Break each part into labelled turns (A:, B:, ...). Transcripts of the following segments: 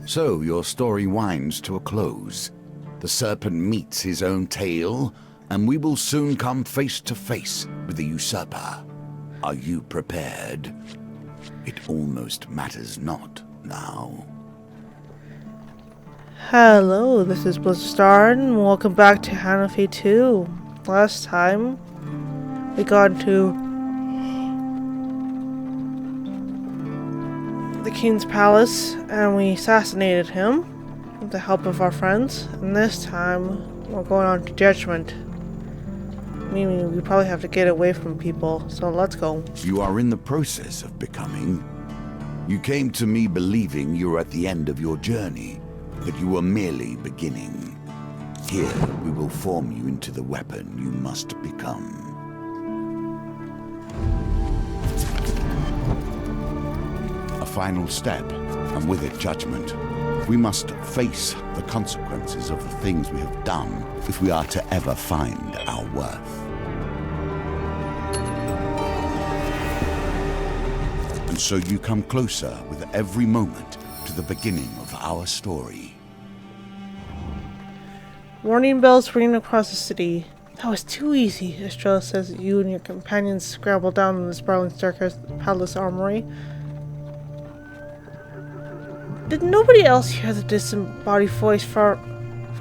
A: So your story winds to a close. The serpent meets his own tail, and we will soon come face to face with the usurper. Are you prepared? It almost matters not now.
B: Hello, this is Blizzard, and welcome back to Hanafi 2. Last time, we got into the king's palace, and we assassinated him with the help of our friends. And this time, we're going on to Judgment. Meaning we probably have to get away from people, so let's go.
A: You are in the process of becoming. You came to me believing you were at the end of your journey, but you were merely beginning. Here, we will form you into the weapon you must become. A final step, and with it judgment. We must face the consequences of the things we have done if we are to ever find our worth. And so you come closer with every moment to the beginning of our story.
B: Warning bells ring across the city. That was too easy, Estrella says as you and your companions scramble down the sprawling staircase of the palace armory. Did nobody else hear the disembodied voice far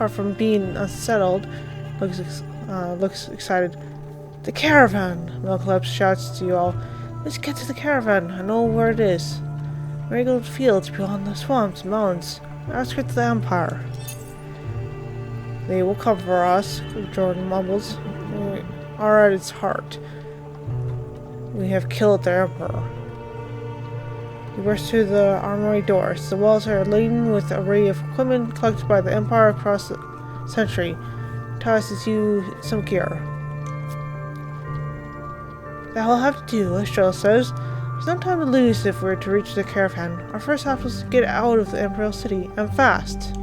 B: from being unsettled? Looks excited. The caravan! Melclep shouts to you all. Let's get to the caravan. I know where it is. Marigold fields beyond the swamps and mountains. Outskirts of the Empire. They will come for us, Jordan mumbles. We are at its heart. We have killed their Emperor. You burst through the armory doors. The walls are laden with an array of equipment collected by the Empire across the century. Tosses you some gear. That will have to do, Estrella says. There's no time to lose if we're to reach the caravan. Our first stop is to get out of the Imperial City, and fast.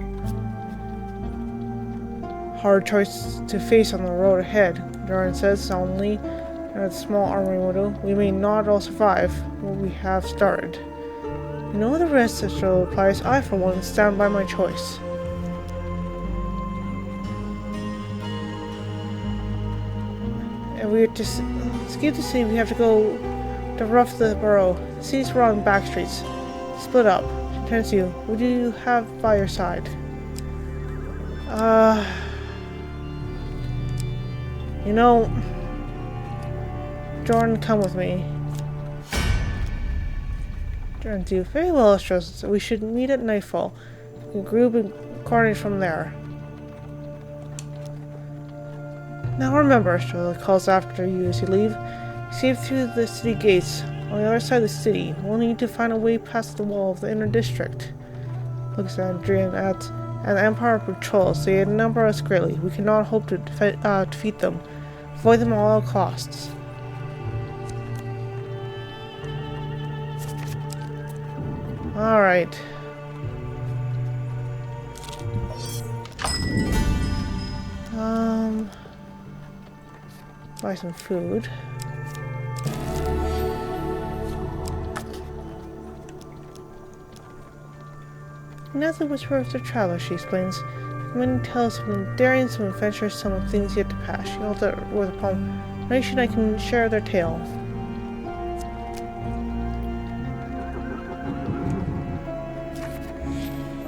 B: Hard choice to face on the road ahead, Jordan says solemnly at the small armory window. We may not all survive what we have started. You know the rest, Estrella replies. I, for one, stand by my choice. And we are to escape the city. We have to go to rough the borough. The city's surrounding back streets. Split up. She turns to you. What do you have by your side? You know, Jordan, come with me. Jordan, do very well, Estrella. So we should meet at nightfall. We can group and coordinate from there. Now remember, Estrella calls after you as you leave. Safe through the city gates. On the other side of the city, we'll need to find a way past the wall of the inner district. Looks at Adrian and the Empire patrols. They outnumber us greatly. We cannot hope to defeat them. Avoid them at all costs. Alright. Buy some food. Nothing was worth the travel, she explains. Many tales of them daring, some adventures, some of things yet to pass. She holds out with a palm. Nation I can share their tale.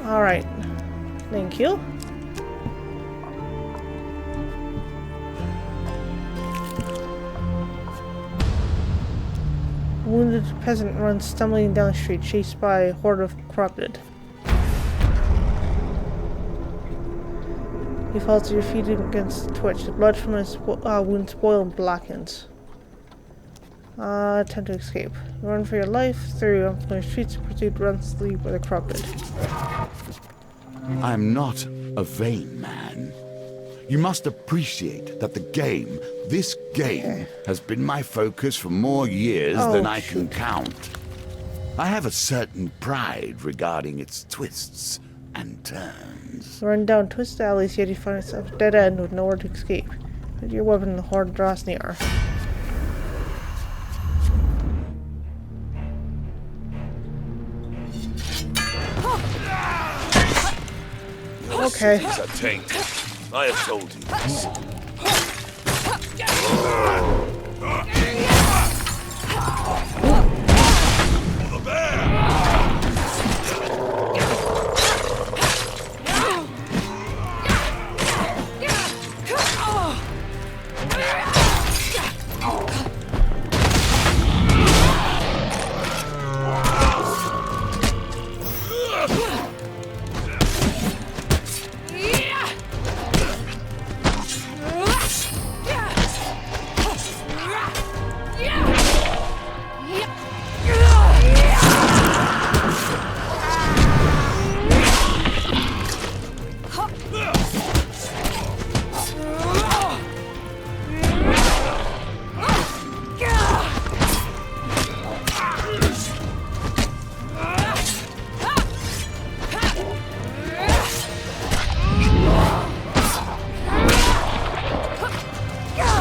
B: Alright. Thank you. A wounded peasant runs stumbling down the street, chased by a horde of corrupted. He falls to your feet against the twitch. The blood from his wounds boil and blackens. Attempt to escape. You run for your life through unfamiliar streets and proceed relentlessly by the corrupted.
A: I'm not a vain man. You must appreciate that this game, has been my focus for more years than I can count. I have a certain pride regarding its twists and turns.
B: Run down twisted alleys, yet you find yourself a dead end with nowhere to escape. Put your weapon and the horde draws near. Okay.
C: Cities are tainted. I have told you this.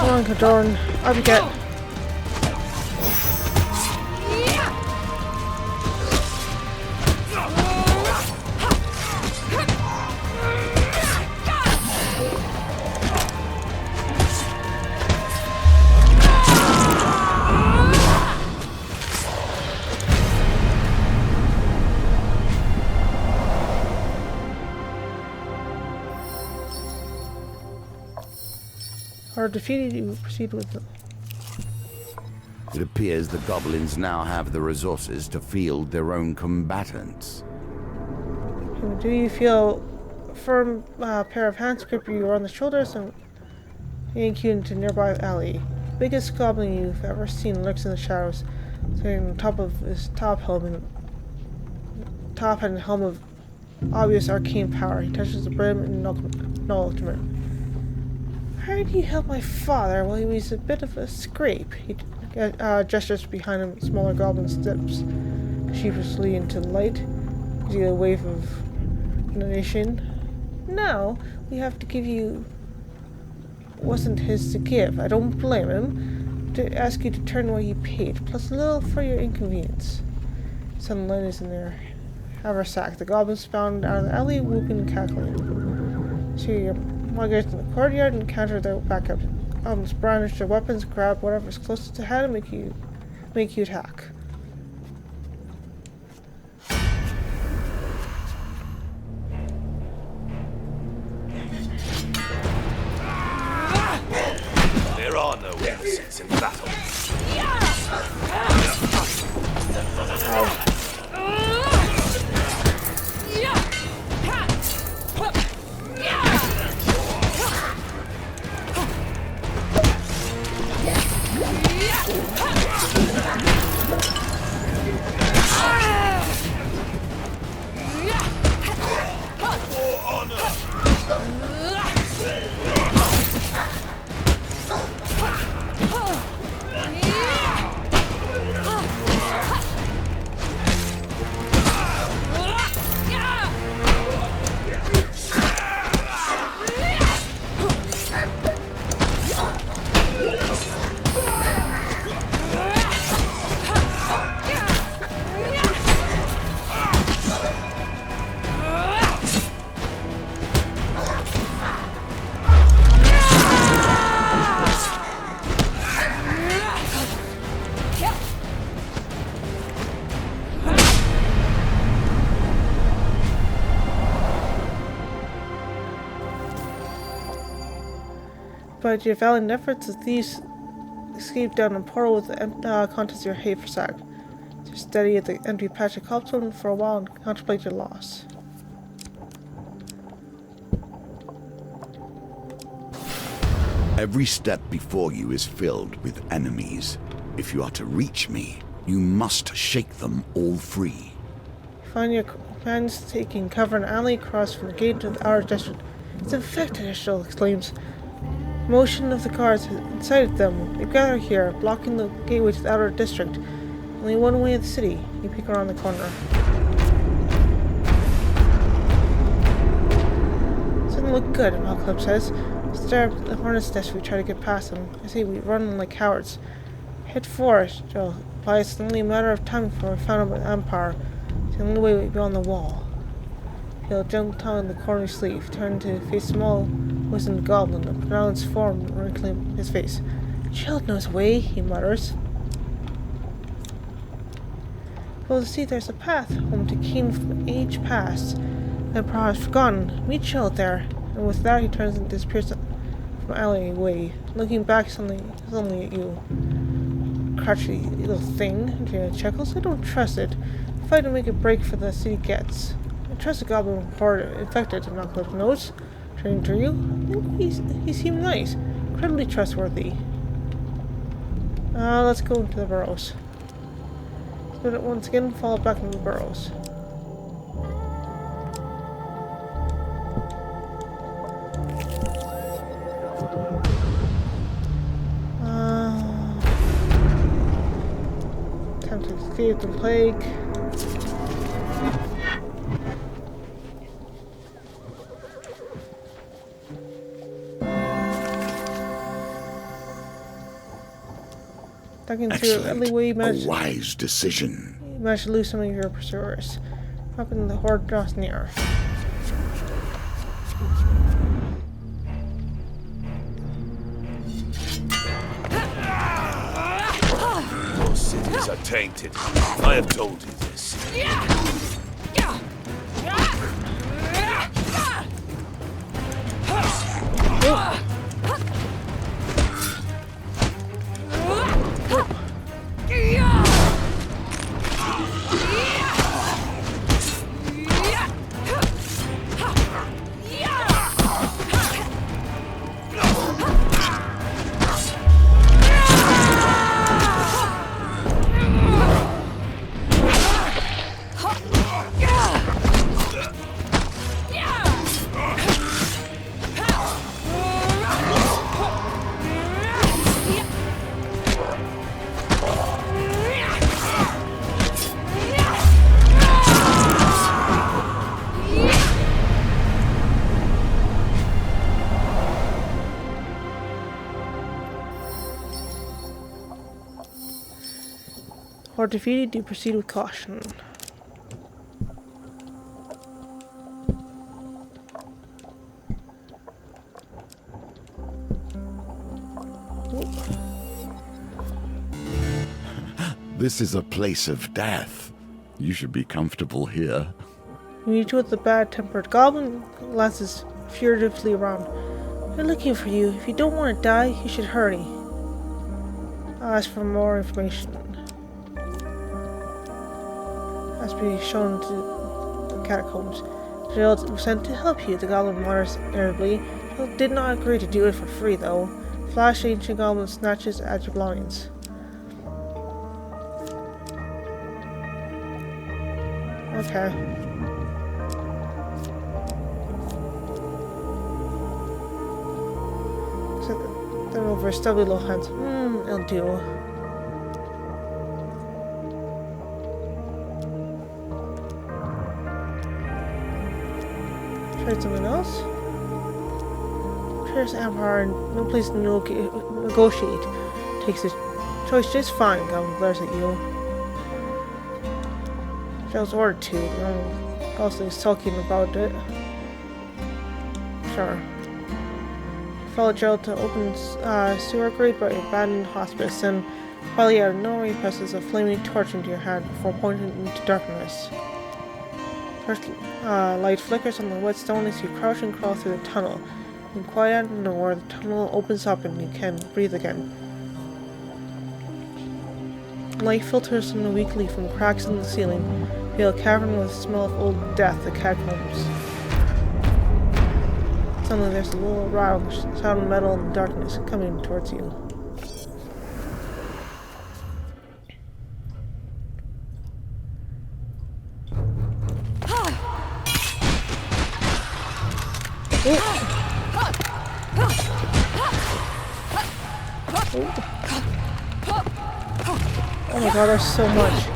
B: Come on, Kadorn. Up you get. Or defeated, you proceed with them.
A: It appears the goblins now have the resources to field their own combatants.
B: Do you feel a firm pair of hands grip you on the shoulders and yank you into a nearby alley? The biggest goblin you've ever seen lurks in the shadows, sitting on top of his top and helm of obvious arcane power. He touches the brim in acknowledgement. How did you help my father while he was a bit of a scrape? He gestures behind him. Smaller goblin steps sheepishly into the light. Gives you a wave of nation. Now we have to give you. Wasn't his to give. I don't blame him. To ask you to turn what he paid, plus a little for your inconvenience. Sunlight is in their haversack. The goblins bound out of the alley, whooping and cackling. So you migrate in the courtyard and counter their backup. Brandish their weapons, grab whatever's closest to hand, and make you attack.
C: There are no innocents in battle.
B: But your valiant efforts, the thieves escaped down a portal with the contents of your haversack. Just steady at the empty patch of cobblestone for a while and contemplate your loss.
A: Every step before you is filled with enemies. If you are to reach me, you must shake them all free.
B: Find your companions taking cover in an alley across from the gate to the outer district. It's infected, Ishtal exclaims. Motion of the guards has incited them. They gather here, blocking the gateway to the outer district. Only one way of the city. You peek around the corner. Doesn't look good, Malcolm says. Stare at the harness desk. We try to get past them. I say we run like cowards. Hit forest, Joe. Why, it's only a matter of time before we found out about the Empire. It's the only way beyond the wall. He'll jump down the corner sleeve, turn to face small, wizened goblin, a pronounced form wrinkling his face. Chilled knows way, he mutters. Well, to see there's a path home to Keen from age past, and perhaps forgotten. Meet Chilled there. And with that, he turns and disappears from the alleyway, looking back suddenly at you. Crotchety little thing, Janet chuckles. I don't trust it. If I had to make a break for the city gets. I trust the goblin horde infected, Knucklehead notes. Turning to you, I think he seemed nice. Incredibly trustworthy. Let's go into the burrows. But once again, fall back into the burrows. Time to escape the plague.
A: Excellent. A wise decision.
B: You managed to lose some of your pursuers. Hoping the horde draws near.
C: Your cities are tainted. I have told you this.
B: Horde defeated, do proceed with caution.
A: This is a place of death. You should be comfortable here.
B: You meet with the bad-tempered goblin, glances furtively around. They're looking for you. If you don't want to die, you should hurry. I'll ask for more information. Has to be shown to the catacombs. Gerald was sent to help you, the goblin mutters irritably. Gerald did not agree to do it for free, though. Flash ancient goblin snatches at your belongings. Okay. So they're over stubby little hands. It'll do. Try something else. There's Empire and no place to negotiate. Takes his choice just fine, Goblin glares at you. Gerald's ordered to. Also sulking about it. Sure. Follow Gerald to open sewer grate by abandoned hospice, and while out of nowhere, he presses a flaming torch into your hand before pointing it into darkness. First light flickers on the wet stone as you crouch and crawl through the tunnel. In quiet out of nowhere, the tunnel opens up and you can breathe again. Light filters in weakly from cracks in the ceiling, reveal a cavern with the smell of old death, the catacombs. Suddenly there's a little rattle, sound of metal in the darkness coming towards you. Oh my god, there's so much.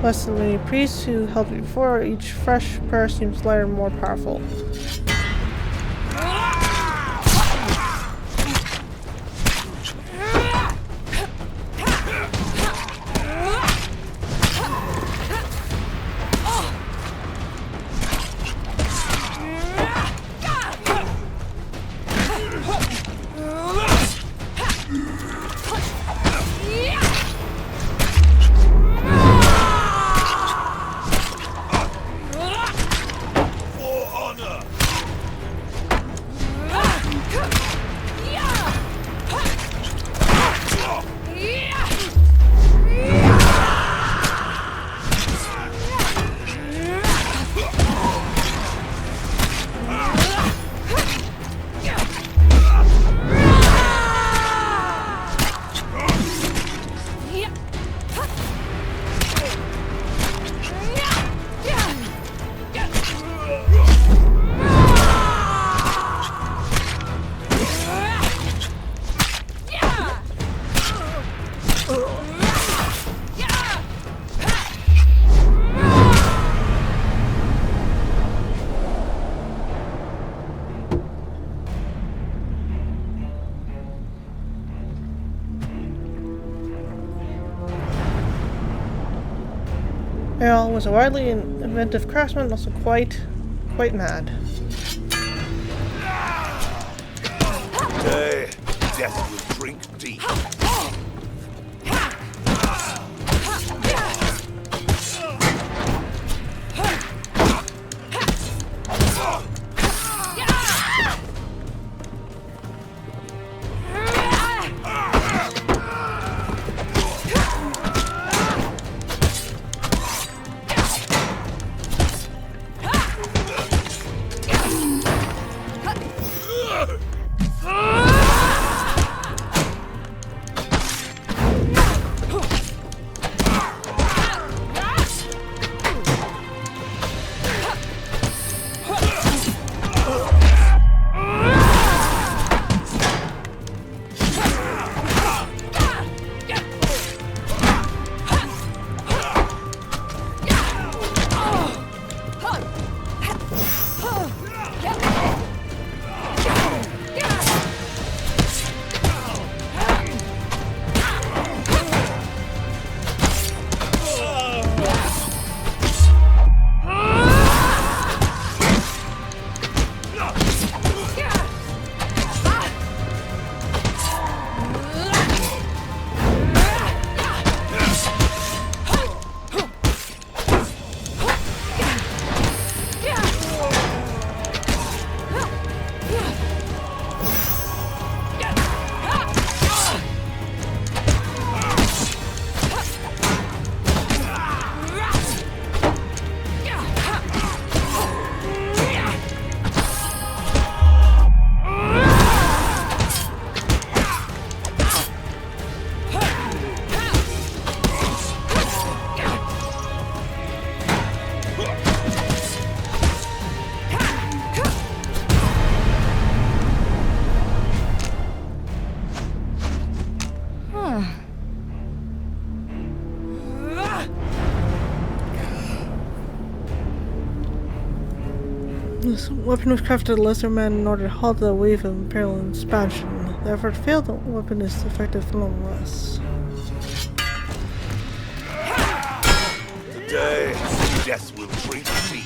B: Less than many priests who helped you before, each fresh prayer seems lighter and more powerful. Errol was a widely inventive craftsman, also quite mad.
C: Today, death will drink deep.
B: This weapon was crafted by lesser men in order to halt the wave of imperial expansion. The effort failed, the weapon is effective nonetheless.
C: Today, death will drink deep.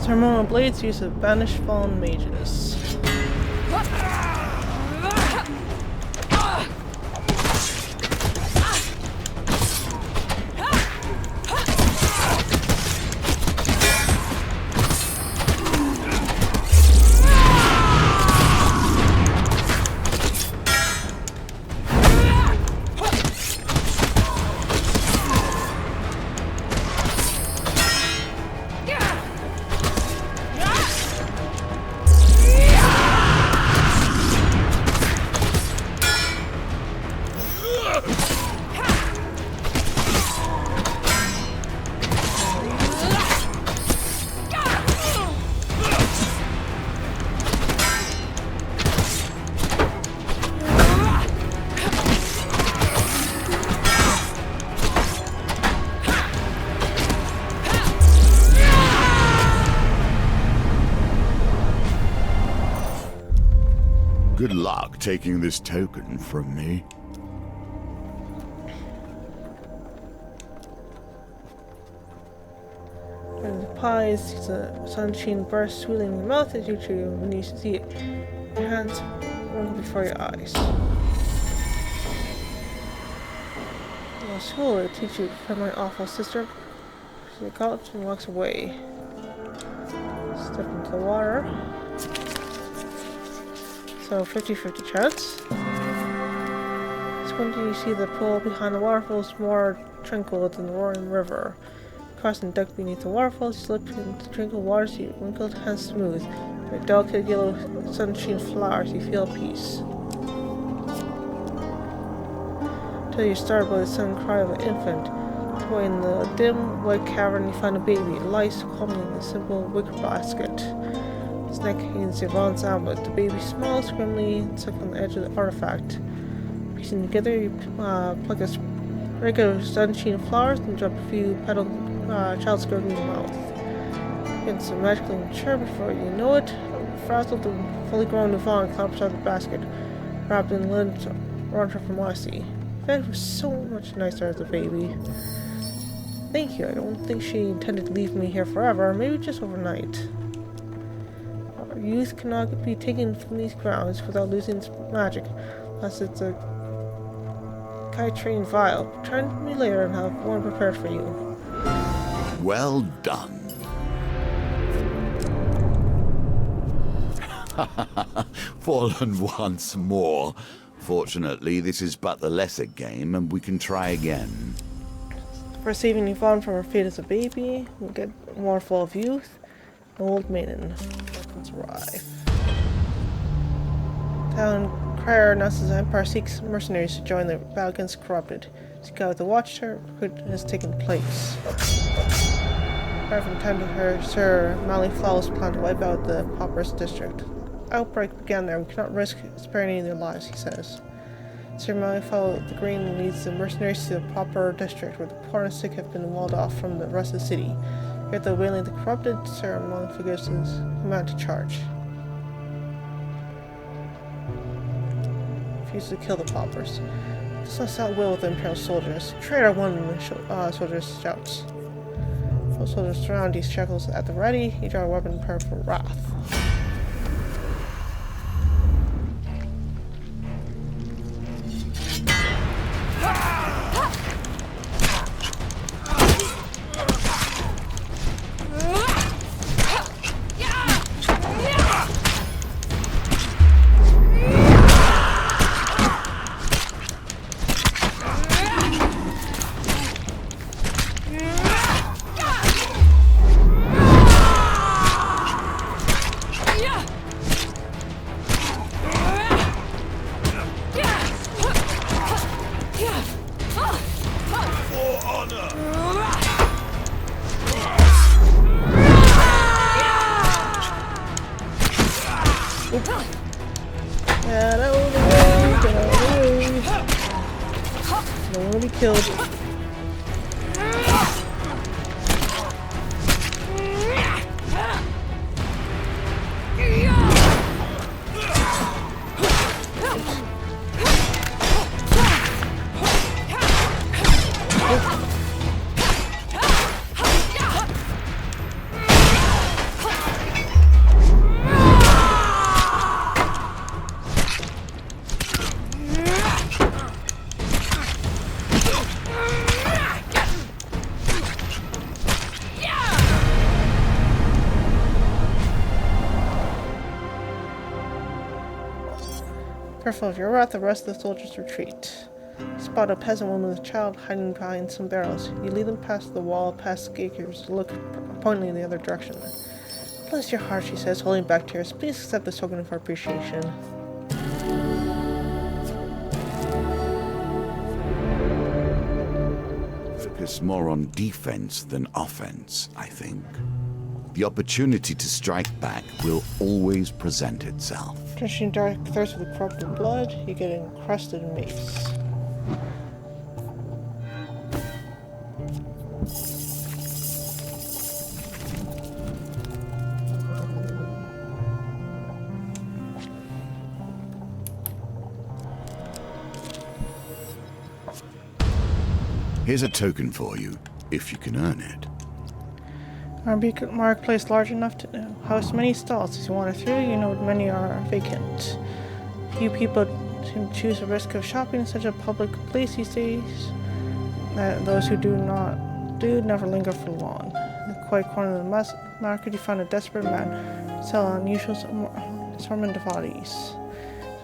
B: Ceremonial blades used to banish fallen mages.
A: Good luck taking this token from me.
B: When the pie sees the sunshine burst swirling in your mouth as you chew when you see it. Your hands run before your eyes. Well, school will teach you from my awful sister. She gulps and walks away. Step into the water. So 50-50 chance. When you see the pool behind the waterfalls more tranquil than the roaring river. Crossing duck beneath the waterfalls, you slip into tranquil waters, your wrinkled hands smooth. Like delicate yellow sunshine flowers, you feel peace. Till you're startled by the sudden cry of an infant. Boy, in the dim white cavern, you find a baby. It lies calmly in a simple wicker basket. Its neck hangs Yvonne's amulet. The baby smiles grimly and sucks on the edge of the artifact. Piecing together, you pluck a sprig of sunshine flowers and drop a few petals child's gurgling mouth. It's magically mature before you know it. Frazzled and fully grown Yvonne clambers out of the basket, wrapped in lint around her from Lassie. Fed was so much nicer as a baby. Thank you. I don't think she intended to leave me here forever, maybe just overnight. Our youth cannot be taken from these grounds without losing its magic, unless it's a Kytrain vial. Return to me later and have one prepared for you.
A: Well done. Fallen once more. Fortunately, this is but the lesser game, and we can try again.
B: For saving Yvonne from her fate as a baby, we'll get more full of youth. An old maiden. Let's arrive. Town crier announces the Empire seeks mercenaries to join the battle against corrupted. Seek out the watchtower. Recruitment has taken place. Right from time to her, Sir Mally Flawless planned to wipe out the Paupers district. Outbreak began there. We cannot risk sparing any of their lives, he says. Sir Mally followed the green and leads the mercenaries to the Pauper district, where the poor and sick have been walled off from the rest of the city. Here, the wailing of the corrupted, Sir Mally forgives his command to charge. Refuses to kill the Paupers. Does not sound well with the Imperial soldiers. Traitor, one of the soldiers shouts. Fellow soldiers surround these shackles at the ready. Each draw a weapon prepared for wrath. Don't want to be killed. Careful of your wrath, the rest of the soldiers retreat. You spot a peasant woman with a child hiding behind some barrels. You lead them past the wall, past the gatekeepers, look pointedly in the other direction. Bless your heart, she says, holding back tears. Please accept this token of our appreciation.
A: Focus more on defense than offense, I think. The opportunity to strike back will always present itself.
B: Drenching dark thirst with corrupted blood, you get encrusted in mace.
A: Here's a token for you, if you can earn it.
B: Our marketplace large enough to house many stalls. As you wander through, you know many are vacant. Few people seem to choose the risk of shopping in such a public place these days. Those who do never linger for long. In the quiet corner of the market, you find a desperate man selling unusual assortment of oddities.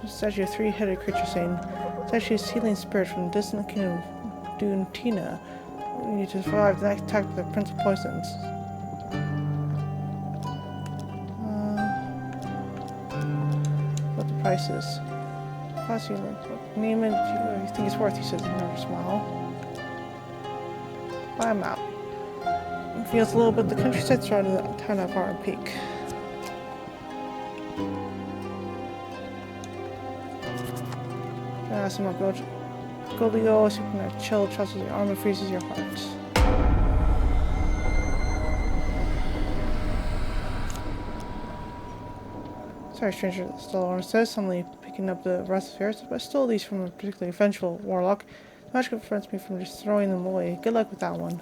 B: A statue of a three-headed creature saying, "It's actually a healing spirit from the distant kingdom of Duntina. We need to survive the next attack with the Prince of Poisons." What the price is. Plus, you name it, you think it's worth, he says, another smile. Buy him out. It feels a little bit the countryside surrounding the town of Iron Peak. Ask him about Golio, so you can chill, trust with your arm and freezes your heart. Sorry, stranger, the Stellar says, suddenly picking up the rest of yours, but I stole these from a particularly vengeful warlock. The magic prevents me from just throwing them away. Good luck with that one.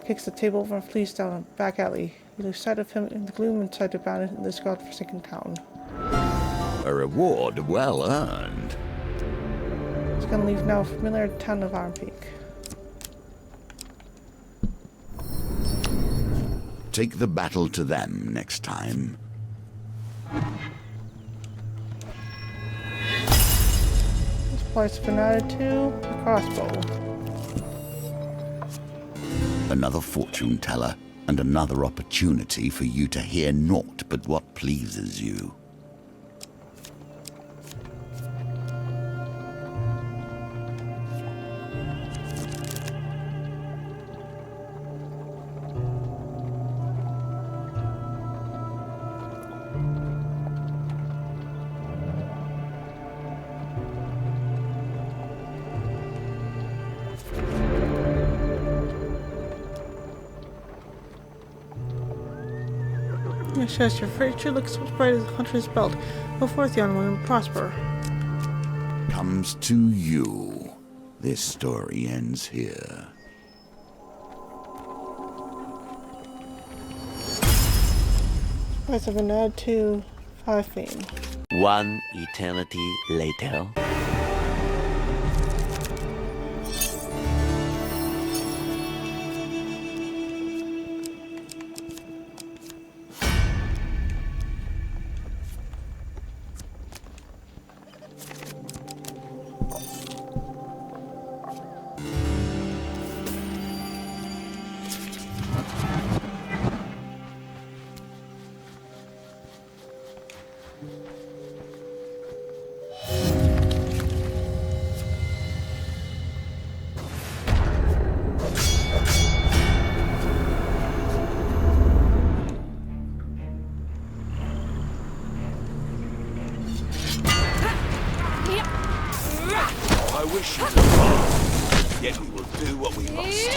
B: Kicks the table over and flees down a back alley. You lose sight of him in the gloom inside the bandit in this godforsaken town.
A: A reward well earned.
B: He's gonna leave now, familiar town of Iron Peak.
A: Take the battle to them next time.
B: This place has been added to the crossbow.
A: Another fortune teller, and another opportunity for you to hear naught but what pleases you.
B: Yes, your future looks as bright as a hunter's belt. Go forth, young one, and prosper.
A: Comes to you. This story ends here.
B: Price have been added to 5 fame.
D: One eternity later.
C: I wish you could pass, yet we will do what we must.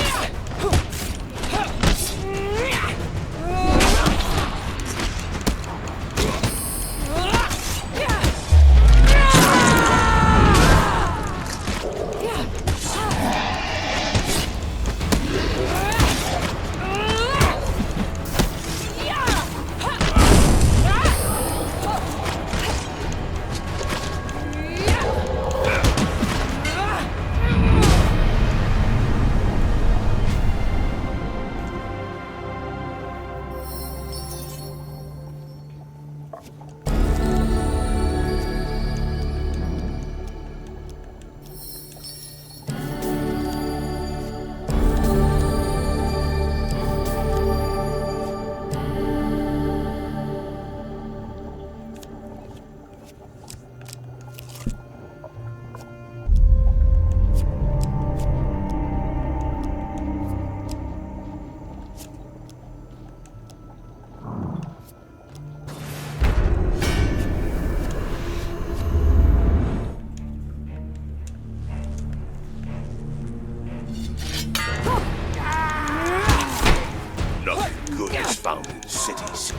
C: found in cities.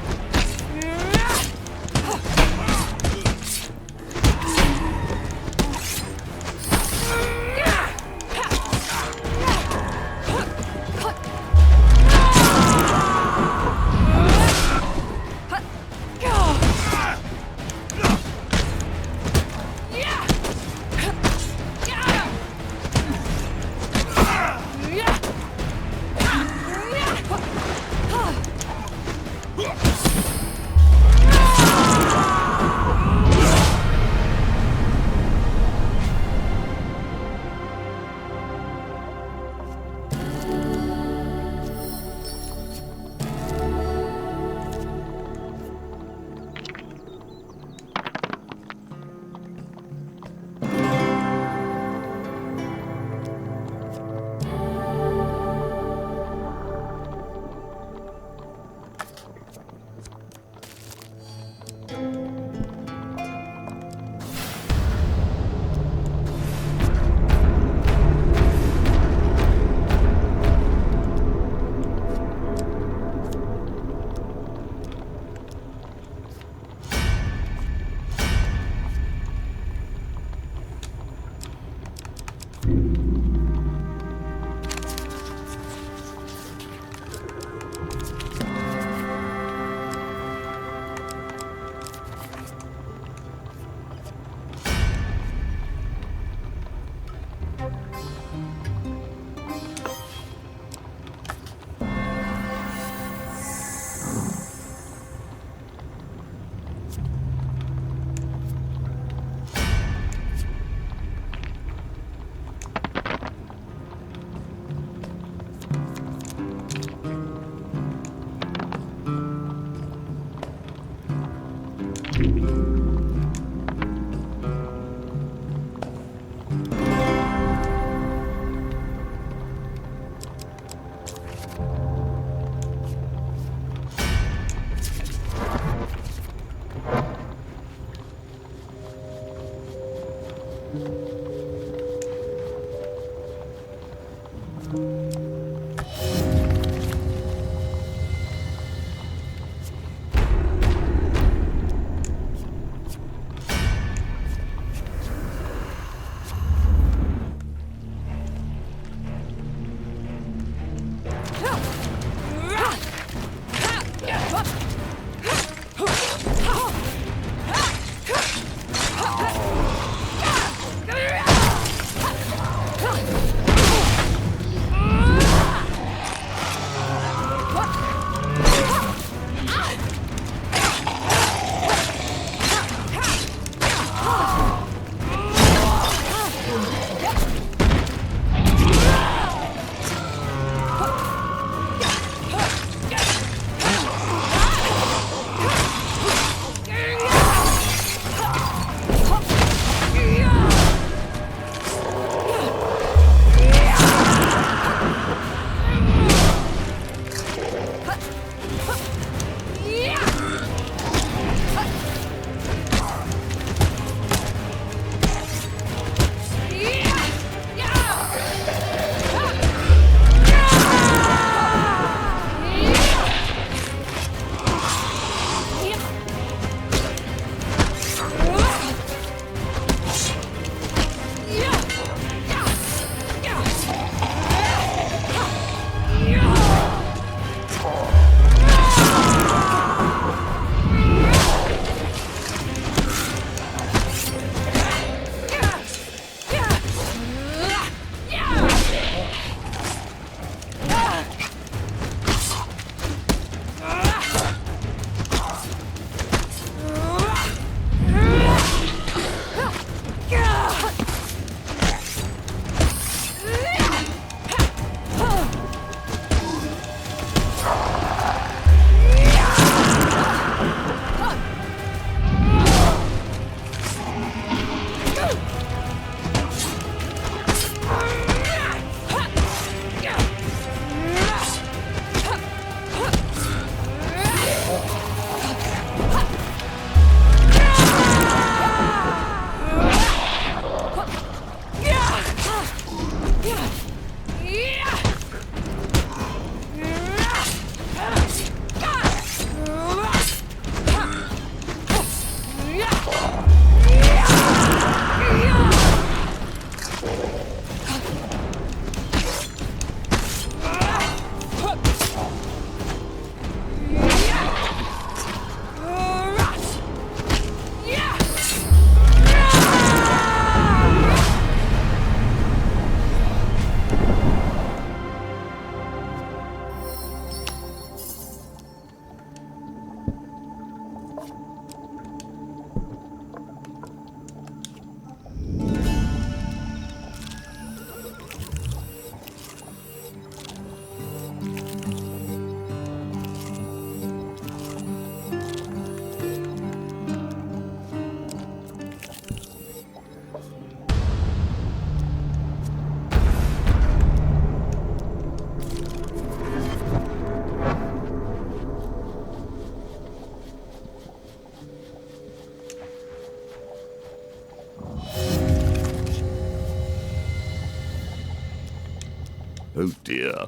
A: Oh dear.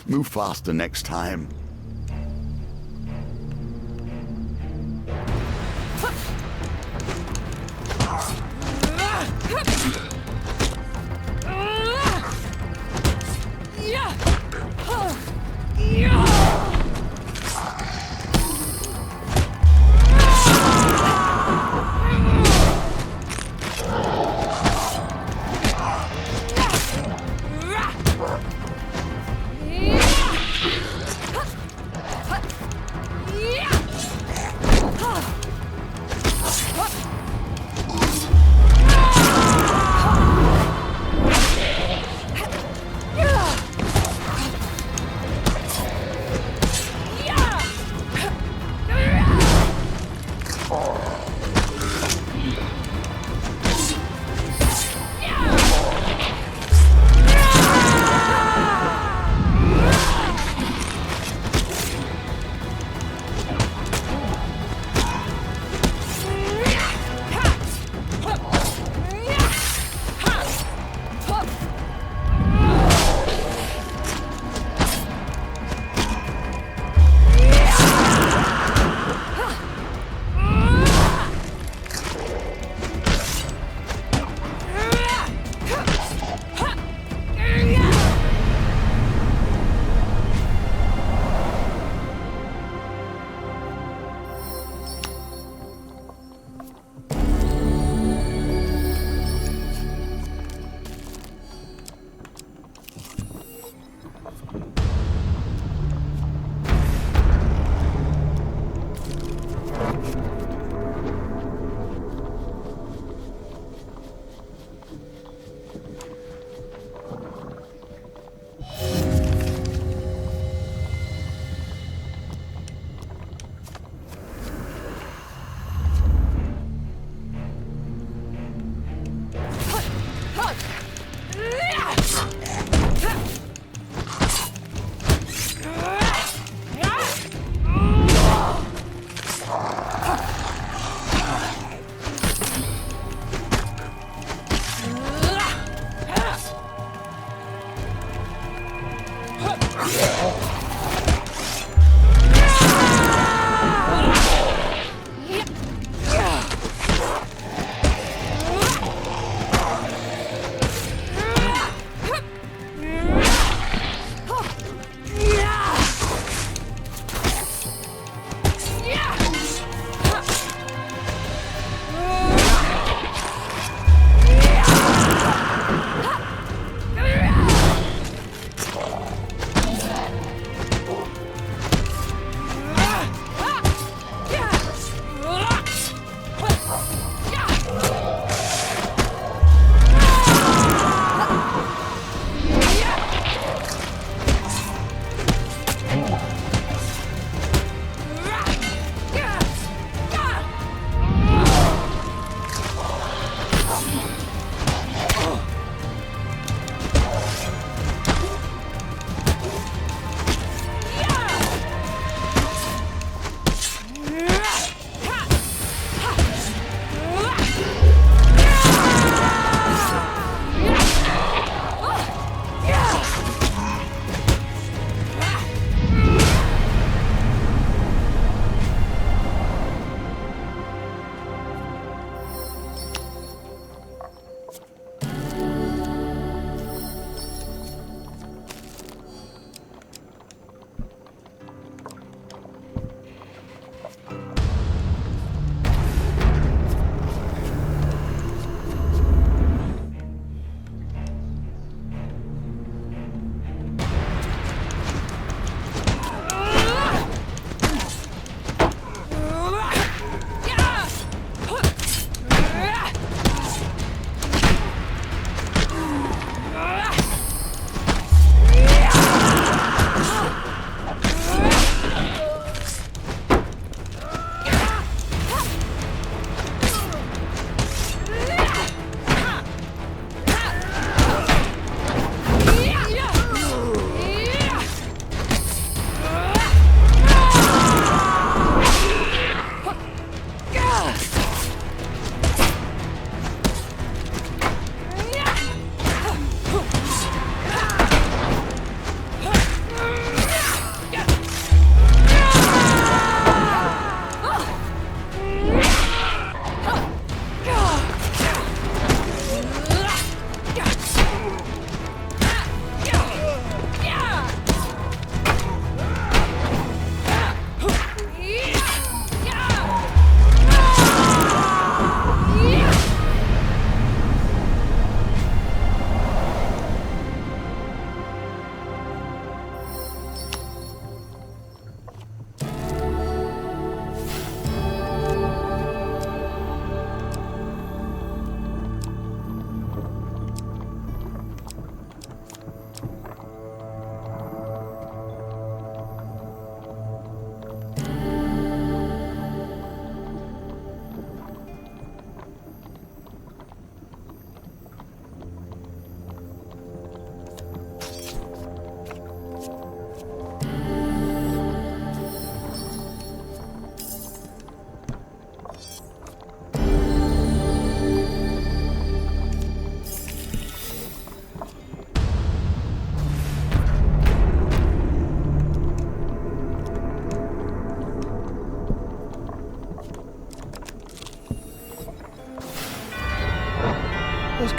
A: Move faster next time.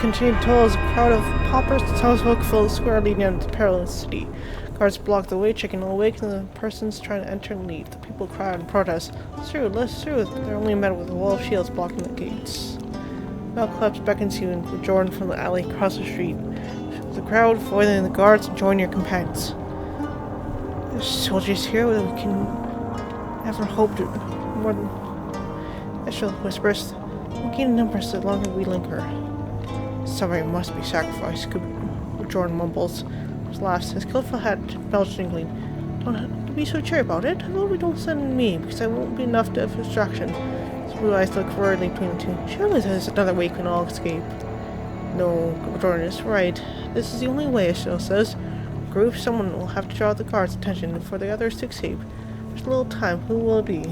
B: continued until as a crowd of paupers and townsfolk filled the square leading out to the perilous city. Guards blocked the way, checking all awake, and the persons trying to enter and leave. The people cried and protest. Let's through. They're only met with a wall of shields blocking the gates. Malcolm beckons you and with Jordan from the alley across the street. The crowd, avoiding the guards, and join your companions. There's soldiers here that we can never hope to more than Estelle whispers. We'll gain numbers the longer we linger. Somebody must be sacrificed, Jordan mumbles. Laughs. His colorful hat belched jingling. Don't be so cheery about it. I hope we don't send me, because I won't be enough of a distraction. His blue eyes look worriedly between the two. Surely there's another way we can all escape. No, Jordan is right. This is the only way, Estelle says. Group, someone will have to draw the guards' attention for the others to escape. There's a little time. Who will it be?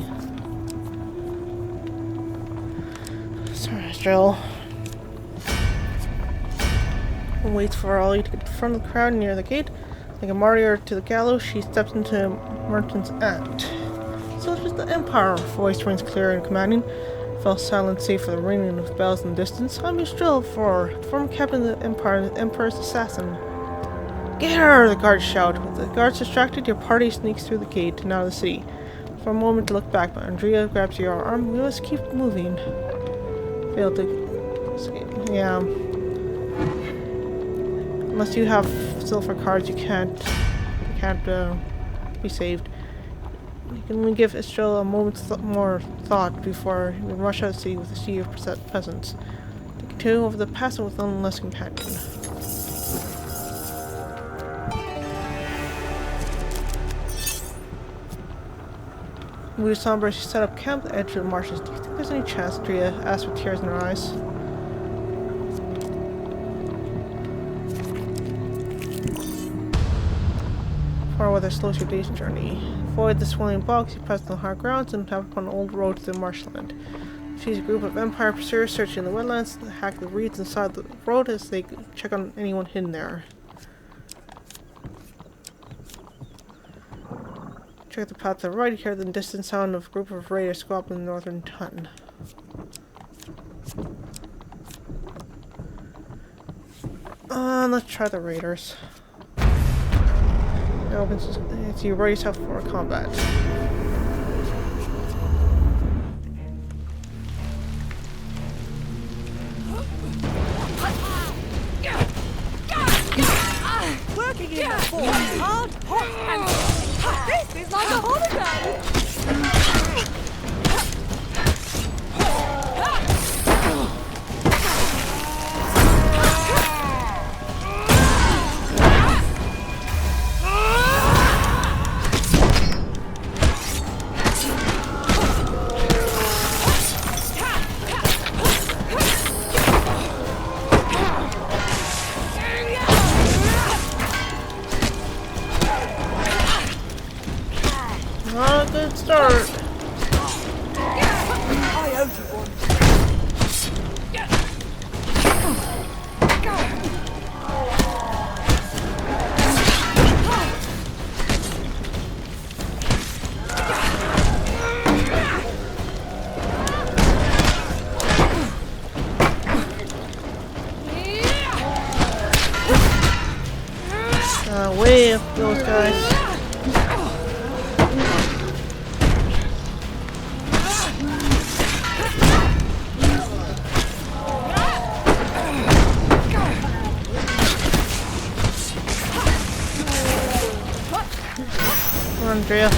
B: Sorry, Estelle. And waits for Ollie to get in front of the crowd near the gate. Like a martyr to the gallows, she steps into Merton's act. So it's just the Empire, voice rings clear and commanding. Fell silent save for the ringing of bells in the distance. I'm Estrella, former captain of the Empire, the Emperor's assassin. Get her! The guards shout. With the guards distracted, your party sneaks through the gate and out of the city. For a moment to look back, but Andrea grabs your arm. We must keep moving. Failed to escape. Yeah. Unless you have silver cards, you can't be saved. You can only give Estrella a moment's more thought before you rush out to sea with a sea of peasants. They continue over the pass with one less companion. Moody somber, she set up camp at the edge of the marshes. Do you think there's any chance? Drea asked with tears in her eyes. Far weather slows your day's journey. Avoid the swelling bogs, you pass the hard grounds and have upon an old road to the marshland. She's a group of Empire pursuers searching the wetlands, hack the reeds inside the road as they check on anyone hidden there. Check the path to the right, hear the distant sound of a group of raiders go up in the northern ton. Let's try the raiders. It opens so you ready yourself for combat.
E: Working in the force, hard, hot, and this is like a holiday.
B: Not a good start.
E: I owe you one.
B: Way up those guys. Come on, Andrea.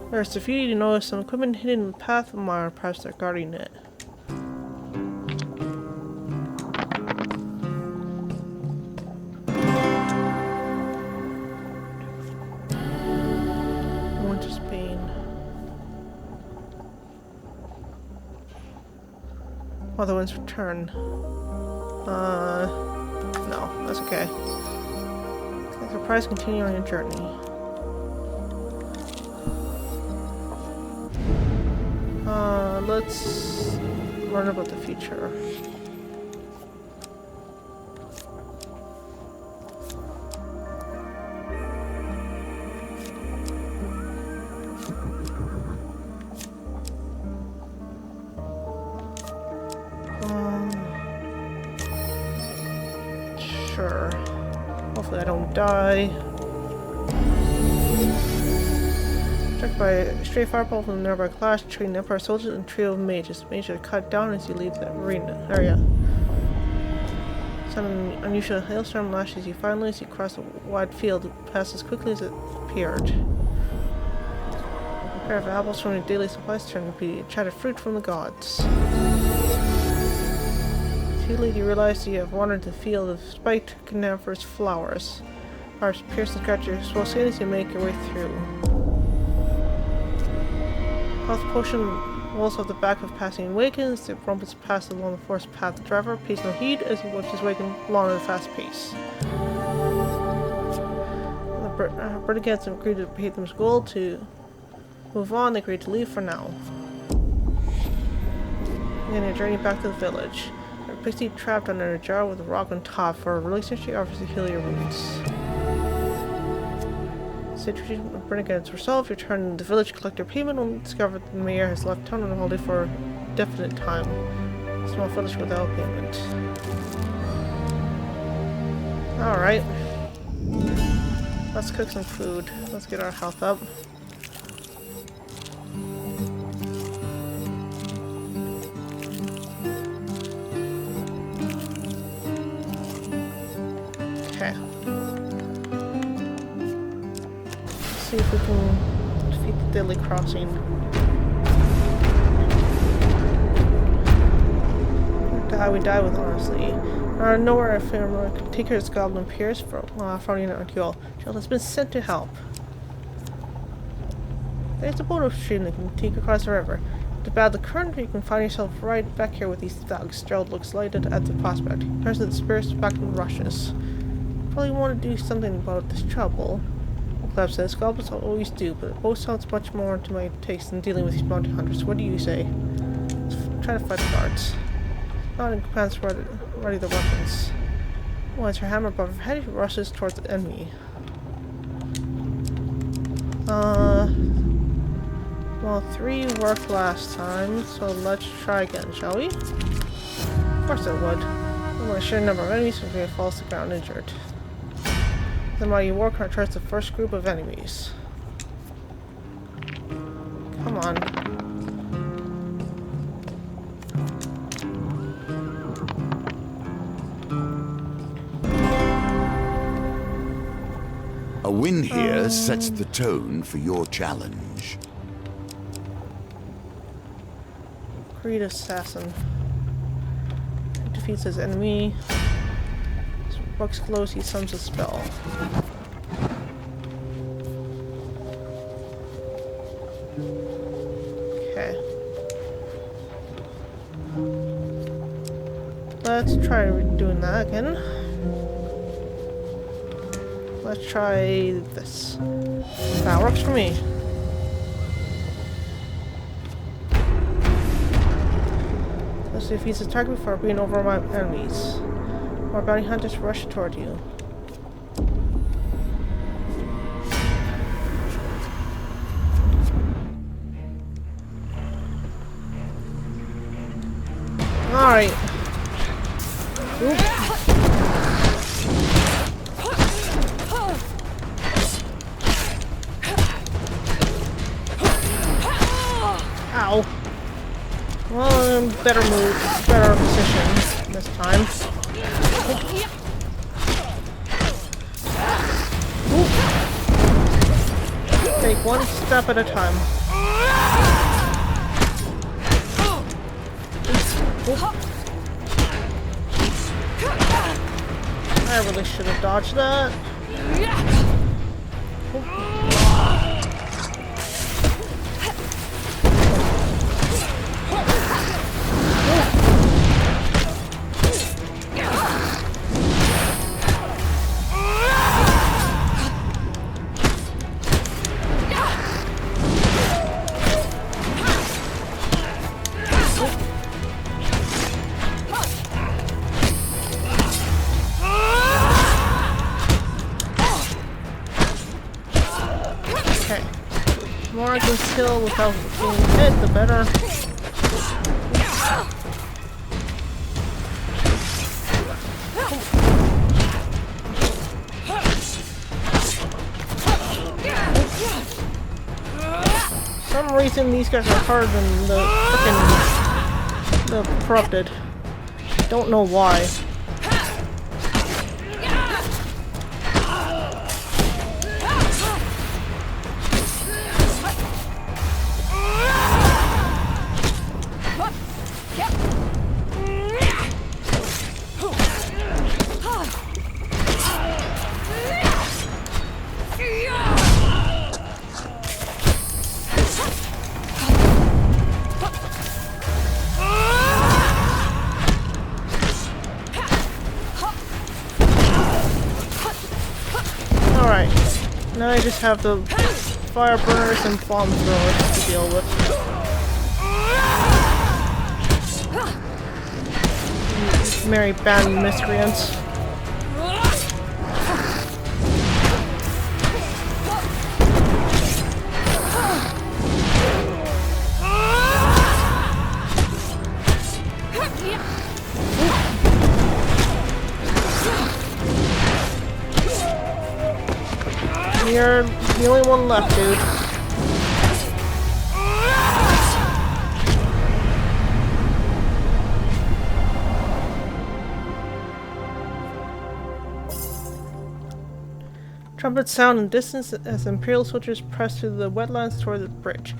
B: There's defeated, you notice some equipment hidden in the path of Mara, perhaps they're guarding it. Winter Spain. Other ones return. No, that's okay. Like surprise, continue on your journey. Let's learn about the future. Sure. Hopefully I don't die. Struck by a stray fireball from the nearby clash, trained Empire soldiers and a trio of mages. Mages are cut down as you leave the arena area. Sudden unusual hailstorm lashes you finally as you cross a wide field, past as quickly as it appeared. A pair of apples from your daily supplies turn to be chatted fruit from the gods. Too late you realize you have wandered the field of spiked coniferous flowers. Barbs pierce and scratch your swell skin as you make your way through. Health potion rolls off the back of passing wagons. The rumpus pass along the forest path. The driver pays no heed as he watches his wagon along at a fast pace. The Brigadiers have agreed to pay them gold to move on. They agreed to leave for now. Then a journey back to the village. A pixie trapped under a jar with a rock on top. For a releasing she offers to heal your wounds. Situation of Brennigans resolved, return to the village, collect your payment, and discover that the mayor has left town on holiday for a definite time. Small village without payment. Alright. Let's cook some food. Let's get our health up. Okay. See if we can defeat the Deadly Crossing. We die with honestly. Out of nowhere, a family Tinker's goblin appears from frowning at Arcuel. Jill has been sent to help. There's a boat stream that can take you across the river. To battle the current, you can find yourself right back here with these thugs. Gerald looks lighted at the prospect. He turns the spirits back in rushes. Probably want to do something about this trouble. Clap says, goblins always do, but it both sounds much more to my taste than dealing with these bounty hunters. What do you say? Let's try to fight the guards. Not in commands ready the weapons. Once her hammer above her head, he rushes towards the enemy. Well, 3 worked last time, so let's try again, shall we? Of course it would. A sheer number of enemies if he falls to the ground injured. The mighty warcry charges the first group of enemies. Come on.
A: A win here sets the tone for your challenge.
B: Creed Assassin. Defeats his enemy. As Bugs glows, he summons a spell. Okay. Let's try doing that again. Let's try this. That works for me. Let's defeat the target before being over my enemies. More bounty hunters rush toward you. Alright. Ow. Well, in better position this time. Ooh. Take one step at a time. Ooh. I really should have dodged that. Ooh. I can kill without being hit, the better. For some reason these guys are harder than the corrupted. Don't know why. Alright, now I just have the fire burners and bomb throwers to deal with. Merry band miscreants. You're the only one left, dude. Trumpets sound in distance as Imperial soldiers press through the wetlands toward the bridge.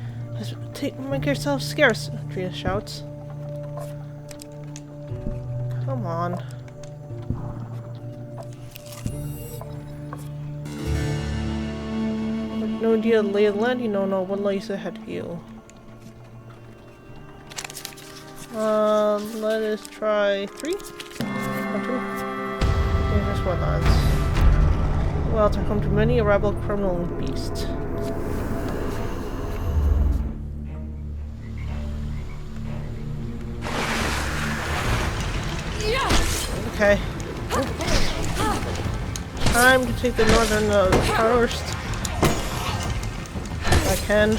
B: Make yourself scarce, Drea shouts. Come on. No idea of the lay of the land, you don't know what lies ahead of you. Let us try 3? Or 2? Dangerous wetlands. Well, to come to many a rebel, criminal, and beast. Okay. Time to take the northern first. If I can.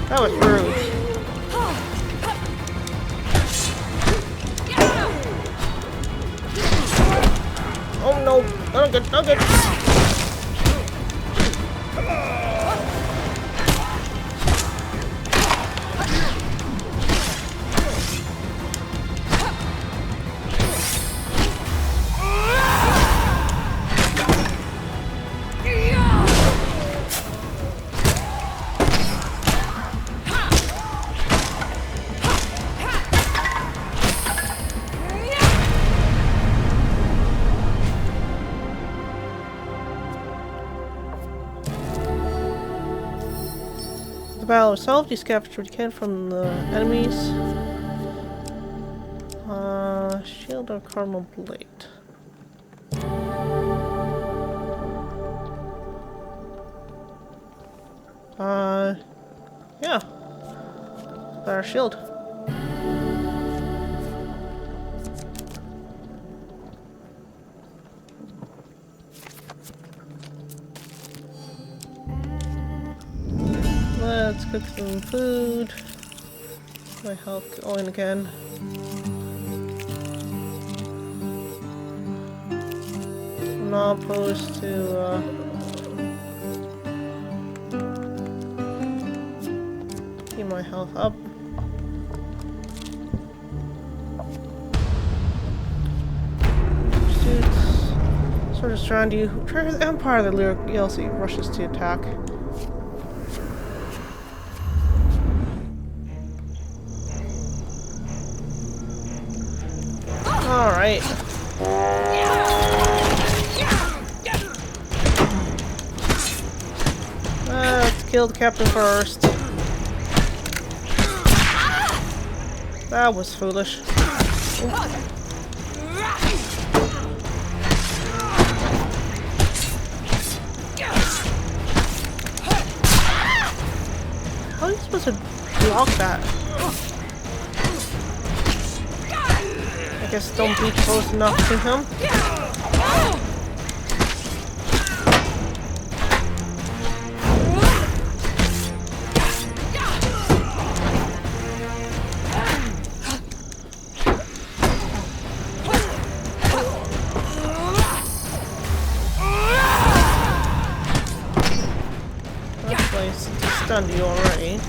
B: That was rude. Oh no! Nugget! Nugget! The battle itself, you scavenge what you can from the enemies. Shield or Cardinal Blade. Yeah. Better shield. Let's cook some food. My health going again. I'm not opposed to keep my health up. Pursuits. Sort of surround you. The Empire, the Lyric ELC rushes to attack. Alright. Let's kill the captain first. That was foolish. How are you supposed to block that? I guess don't be close enough to him. Actually, since he stunned you already.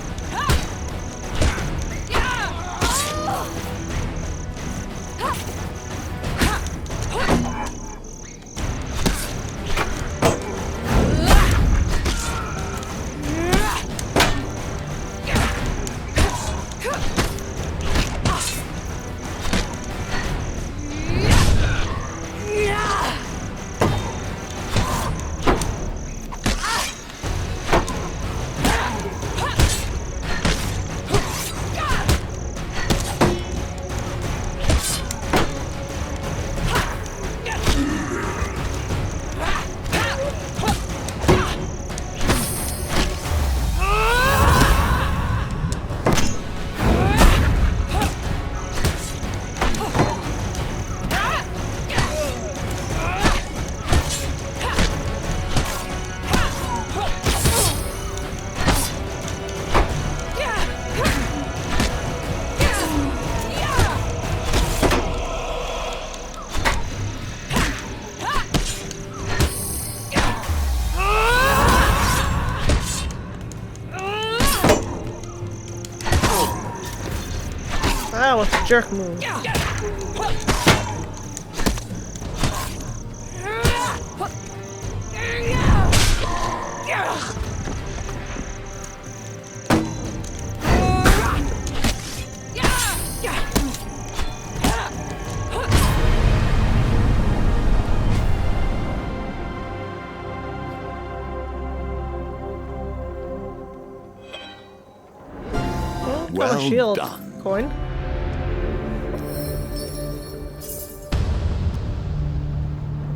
B: That was a jerk move.
A: Well
B: Shield
A: done.
B: coin.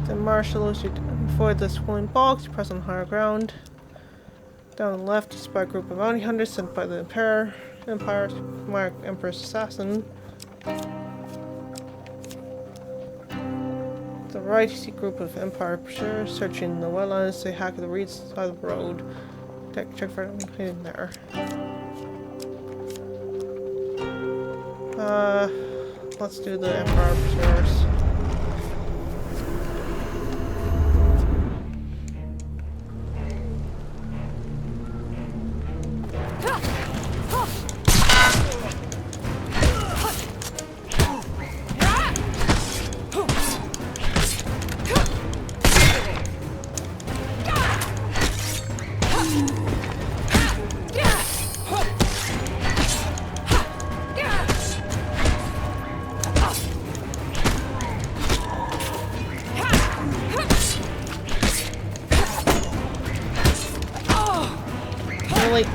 B: The marshal as you avoid the swirling box, you press on higher ground. Down on the left, you spy a group of bounty hunters sent by the Emperor's assassin. To the right, you see a group of Empire pursuers searching the wetlands. They hack the reeds side of the road. Check for anything hidden there. Let's do the Empire pursuers. Really?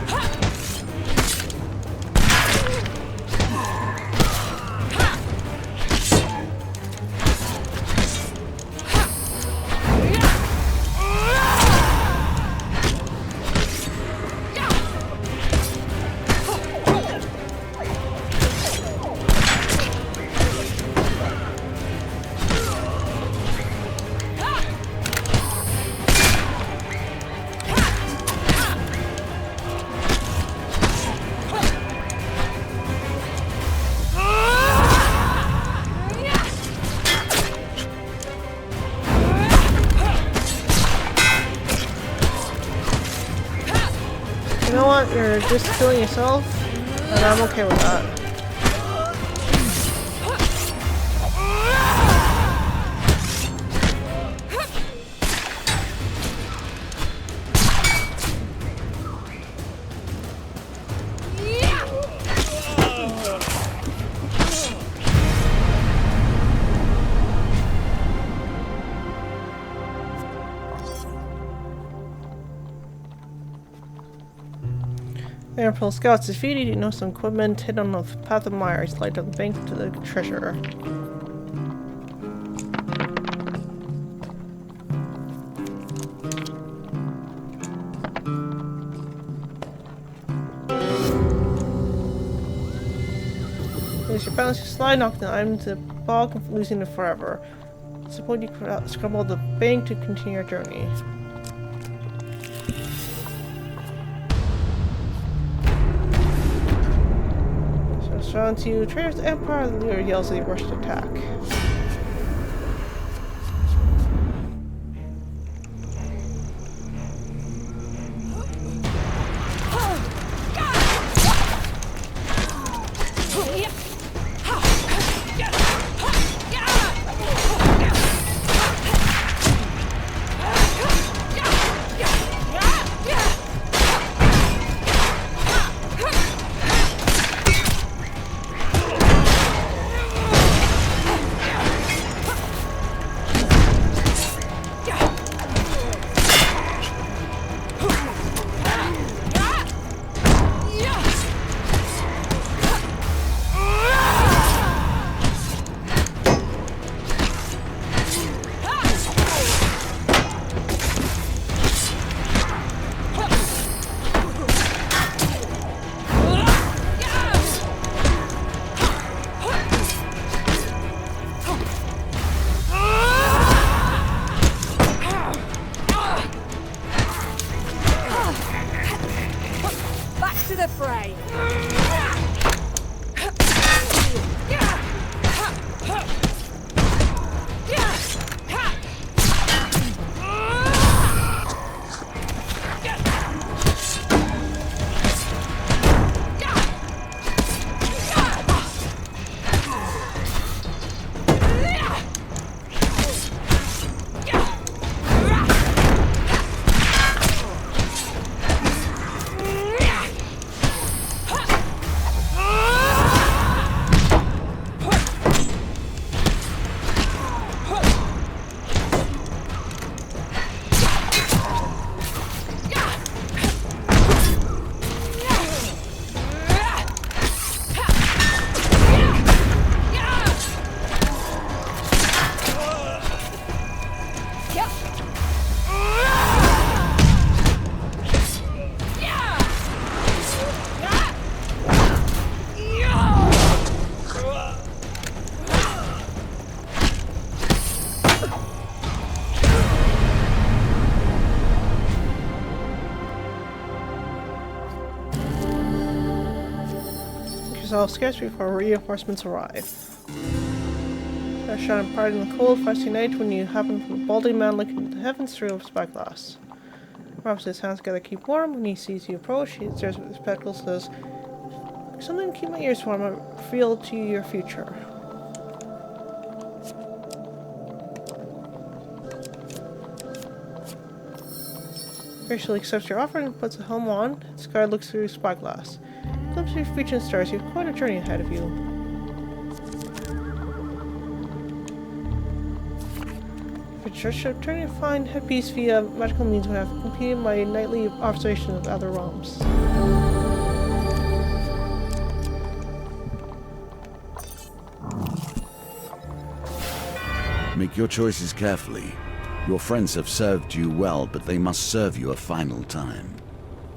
B: You know what? You're just killing yourself, and I'm okay with that. Imperial scouts defeated, you know some equipment hidden on the path of Myers, light on the bank to the treasure. As you balance your slide, knock the item into the bog and losing it forever. Suppose you could scramble the bank to continue your journey. Surrounds you, traitors the Empire, the leader yells as he rushes to attack. Yourself scarce before reinforcements arrive. A shining bright in the cold, frosty night when you happen from a balding man looking into the heavens through a spyglass. Rubs his hands together to keep warm. When he sees you approach, he stares with his spectacles and says, "Something to keep my ears warm. I reveal to you your future." Graciously accepts your offer and puts the helm on. His guard looks through his spyglass. Glimpse of your future and stars. You have quite a journey ahead of you. If it's your ship, trying to find peace via magical means when I have completed my nightly observation of other realms.
A: Make your choices carefully. Your friends have served you well, but they must serve you a final time.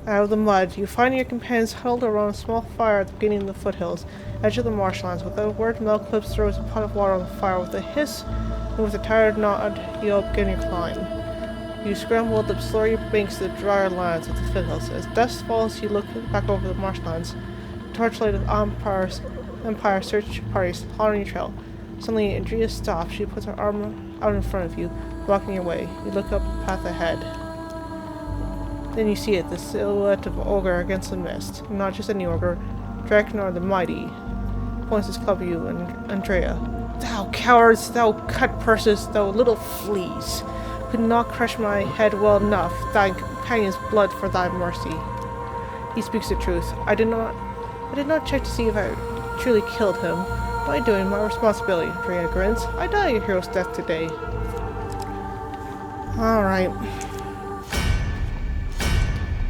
B: Out of the mud, you find your companions huddled around a small fire at the beginning of the foothills, edge of the marshlands. Without a word, Melclips throws a pot of water on the fire with a hiss, and with a tired nod, you begin your climb. You scramble up the slurry banks to the drier lands of the foothills. As dusk falls, you look back over the marshlands. Torchlight of Empire search parties following your trail. Suddenly, Andrea stops. She puts her arm out in front of you, blocking your way. You look up the path ahead. Then you see it, the silhouette of Ogre against the mist. And not just any Ogre, Draknar the Mighty. Points his club at you, and Andrea. "Thou cowards, thou cut purses, thou little fleas! Could not crush my head well enough, thy companion's blood for thy mercy." He speaks the truth. I did not check to see if I truly killed him. My doing, my responsibility, Andrea grins. I die a hero's death today. Alright.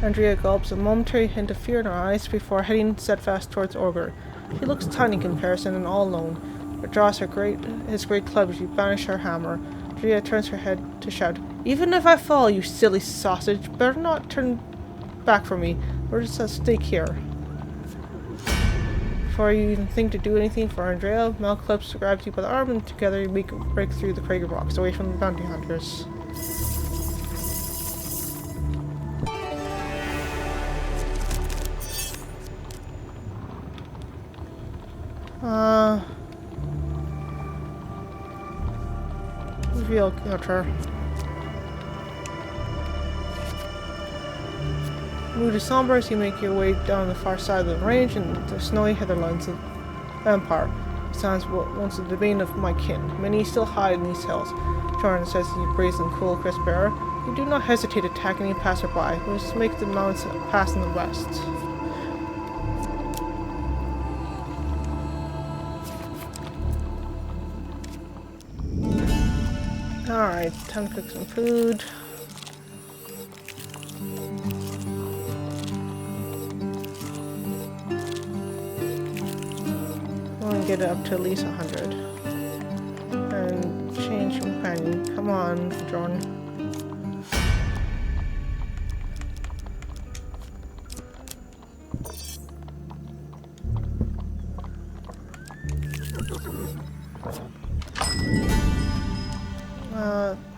B: Andrea gulps, a momentary hint of fear in her eyes before heading steadfast towards Ogre. He looks tiny in comparison and all alone, but draws his great club as she banishes her hammer. Andrea turns her head to shout, "Even if I fall, you silly sausage, better not turn back from me. We're just at stake here." Before you even think to do anything for Andrea, Malclips grabs you by the arm and together you make a break through the Krager rocks away from the bounty hunters. Reveal counter. Move to somber as you make your way down the far side of the range and the snowy heatherlands of Empire. Sounds once the bane of my kin. Many still hide in these hills. Jordan says as you breathes in cool, crisp air. You do not hesitate to attack any passerby. We must make the mountains pass in the west. Alright, time to cook some food. I want to get it up to at least 100. And change companion. Come on, Jordan.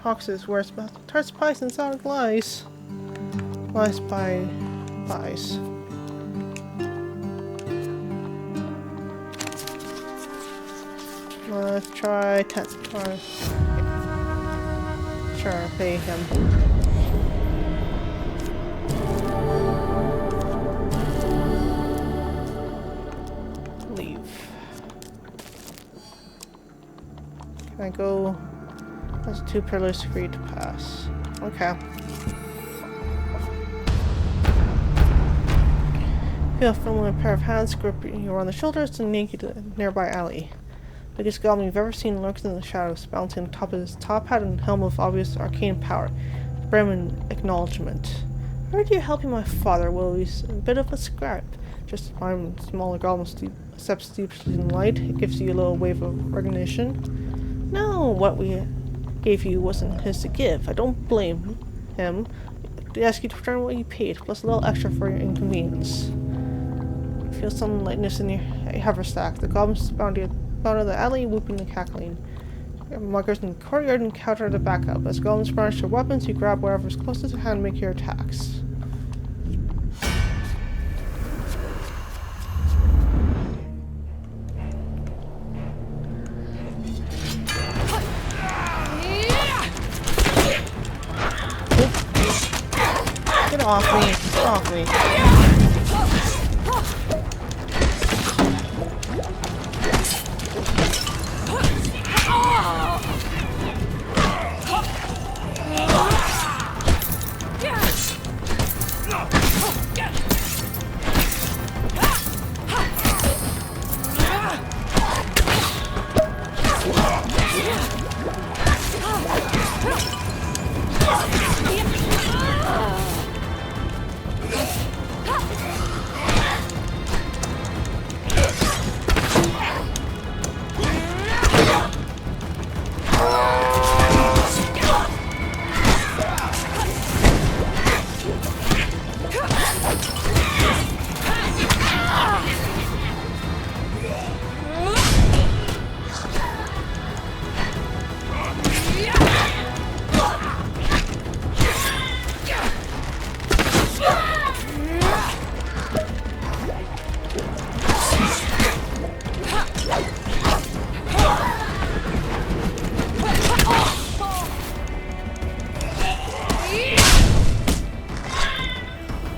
B: Hoxes, where's tarts, pies, and sour glice? Lice by pies. Let's try try. Sure, pay him. Leave. Can I go? That's 2 pillars for you to pass. Okay. Feel a familiar pair of hands gripping you around the shoulders and yank you to the nearby alley. Biggest goblin you've ever seen lurks in the shadows, balancing on top of his top hat and helm of obvious arcane power. Bremen acknowledgement. I heard you helping my father, Willie's a bit of a scrap. Just as my smaller goblin steps deeply in light, it gives you a little wave of recognition. No, what we gave you wasn't his to give. I don't blame him. They ask you to return what you paid, plus a little extra for your inconvenience. You feel some lightness in your haversack. The goblins bound out the alley, whooping and cackling. Your muggers in the courtyard encounter the backup. As goblins brandish their weapons, you grab wherever's closest to hand and make your attacks. Get off me! Get off me!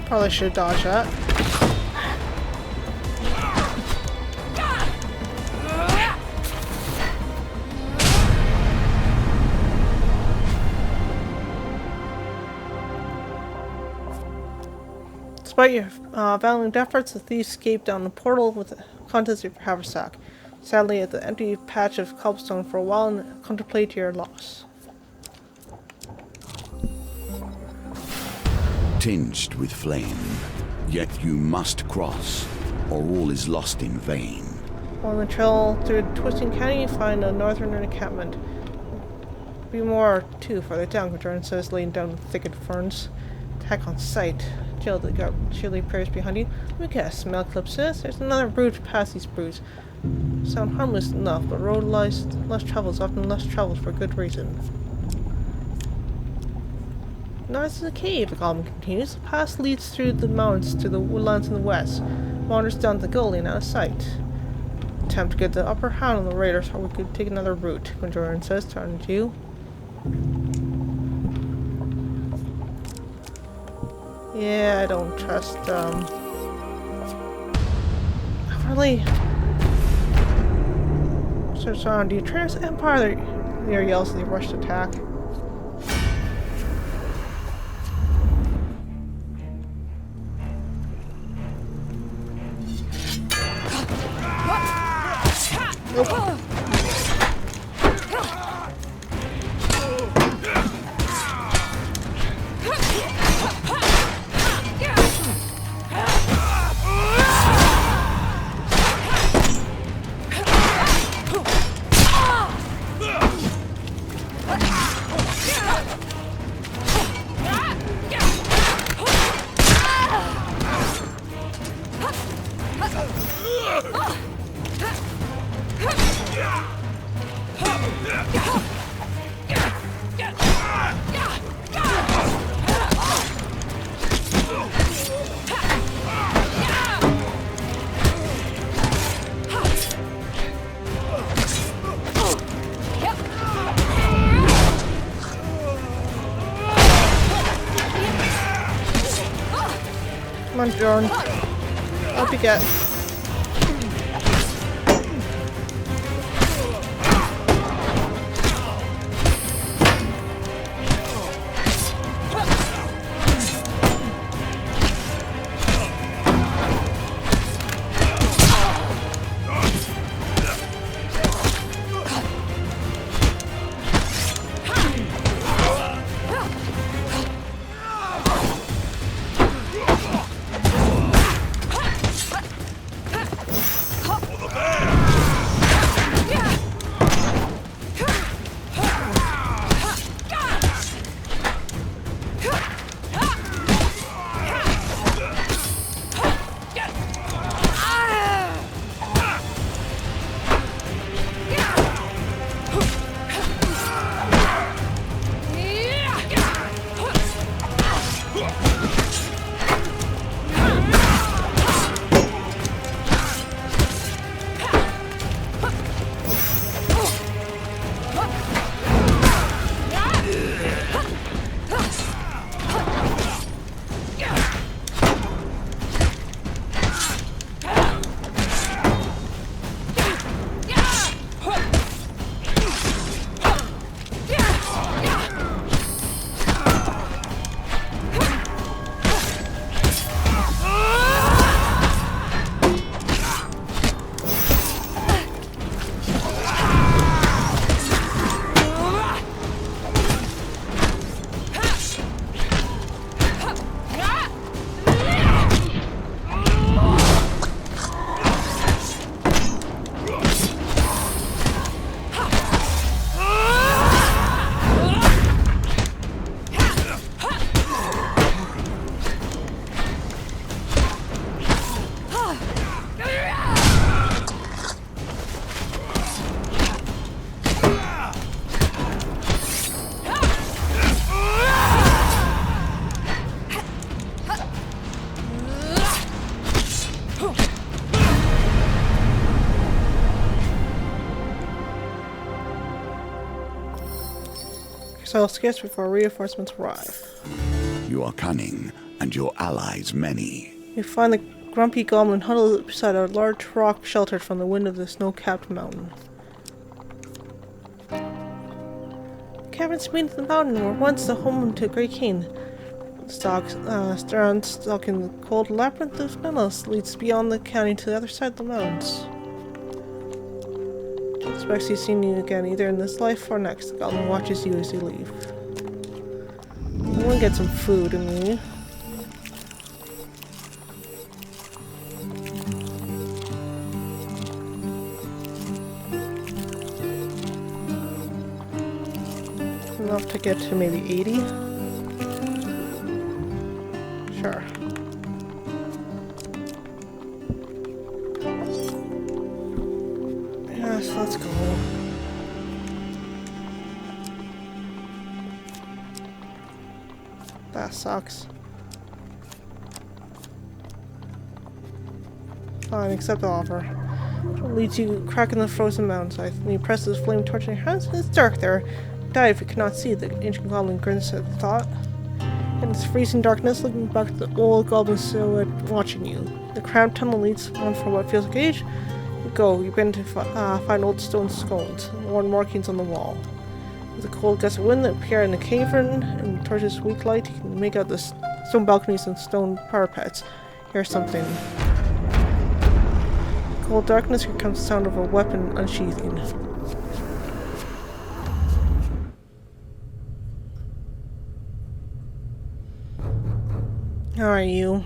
B: Probably should dodge that. Despite your valiant efforts, the thieves escaped down the portal with the contents of your haversack. Sadly, at the empty patch of cobblestone for a while and contemplate your loss.
A: tinged with flame. Yet you must cross, or all is lost in vain.
B: On the trail through Twisting County, you find a northern encampment. Be more, too, farther down, Conjuring says, laying down thicket ferns. Attack on sight. Jill, the chilly prayers behind you. Let me guess, Malclip says there's another brood past these broods. Sound harmless enough, but road lies less traveled is often less traveled for good reason. Now this is a cave, the goblin continues. The path leads through the mountains to the woodlands in the west. Wanders down the gully and out of sight. Attempt to get the upper hand on the raiders, or we could take another route, Conjuring says, turning to you. Yeah, I don't trust, really search on. Do you trust Empire? Lear yells as they rush to attack. Nope. Come on, Jordan. Up you get. So scarce before reinforcements arrive.
A: You are cunning, and your allies many.
B: You find the grumpy goblin huddled beside a large rock sheltered from the wind of the snow-capped mountain. Caverns beneath the mountain were once the home to a great king. Stuck in the cold labyrinth of tunnels leads beyond the county to the other side of the mountains. He expects he's seen you again, either in this life or next. The goblin watches you as you leave. I want to get some food in me. enough to get to maybe 80. Sure. Yes, let's go. That sucks. Fine, accept the offer. It leads you a crack in the frozen mountainside. And you press this flame torch in your hands. It's dark there. Die if you cannot see. The ancient goblin grins at the thought. In its freezing darkness, looking back at the old goblin silhouette watching you. The cramped tunnel leads on for what feels like age. You go. You begin to find old stone scones, worn markings on the wall. With a cold gust of wind that appear in the cavern, and the torch's weak light, you can make out the stone balconies and stone parapets. Here's something. Cold darkness, here comes the sound of a weapon unsheathing. How are you?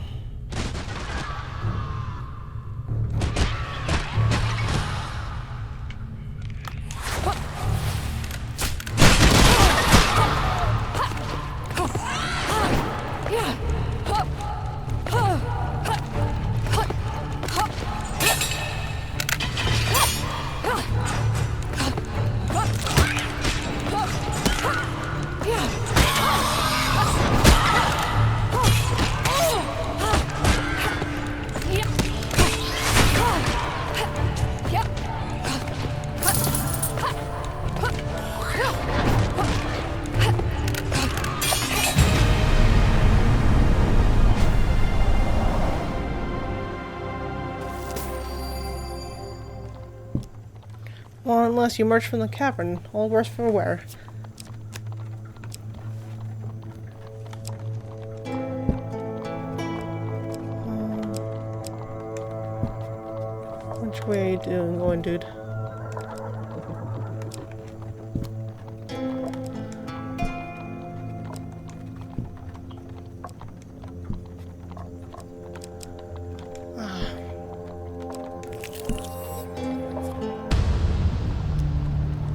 B: Well, unless you emerge from the cavern, all worse for wear. Which way are you going, dude?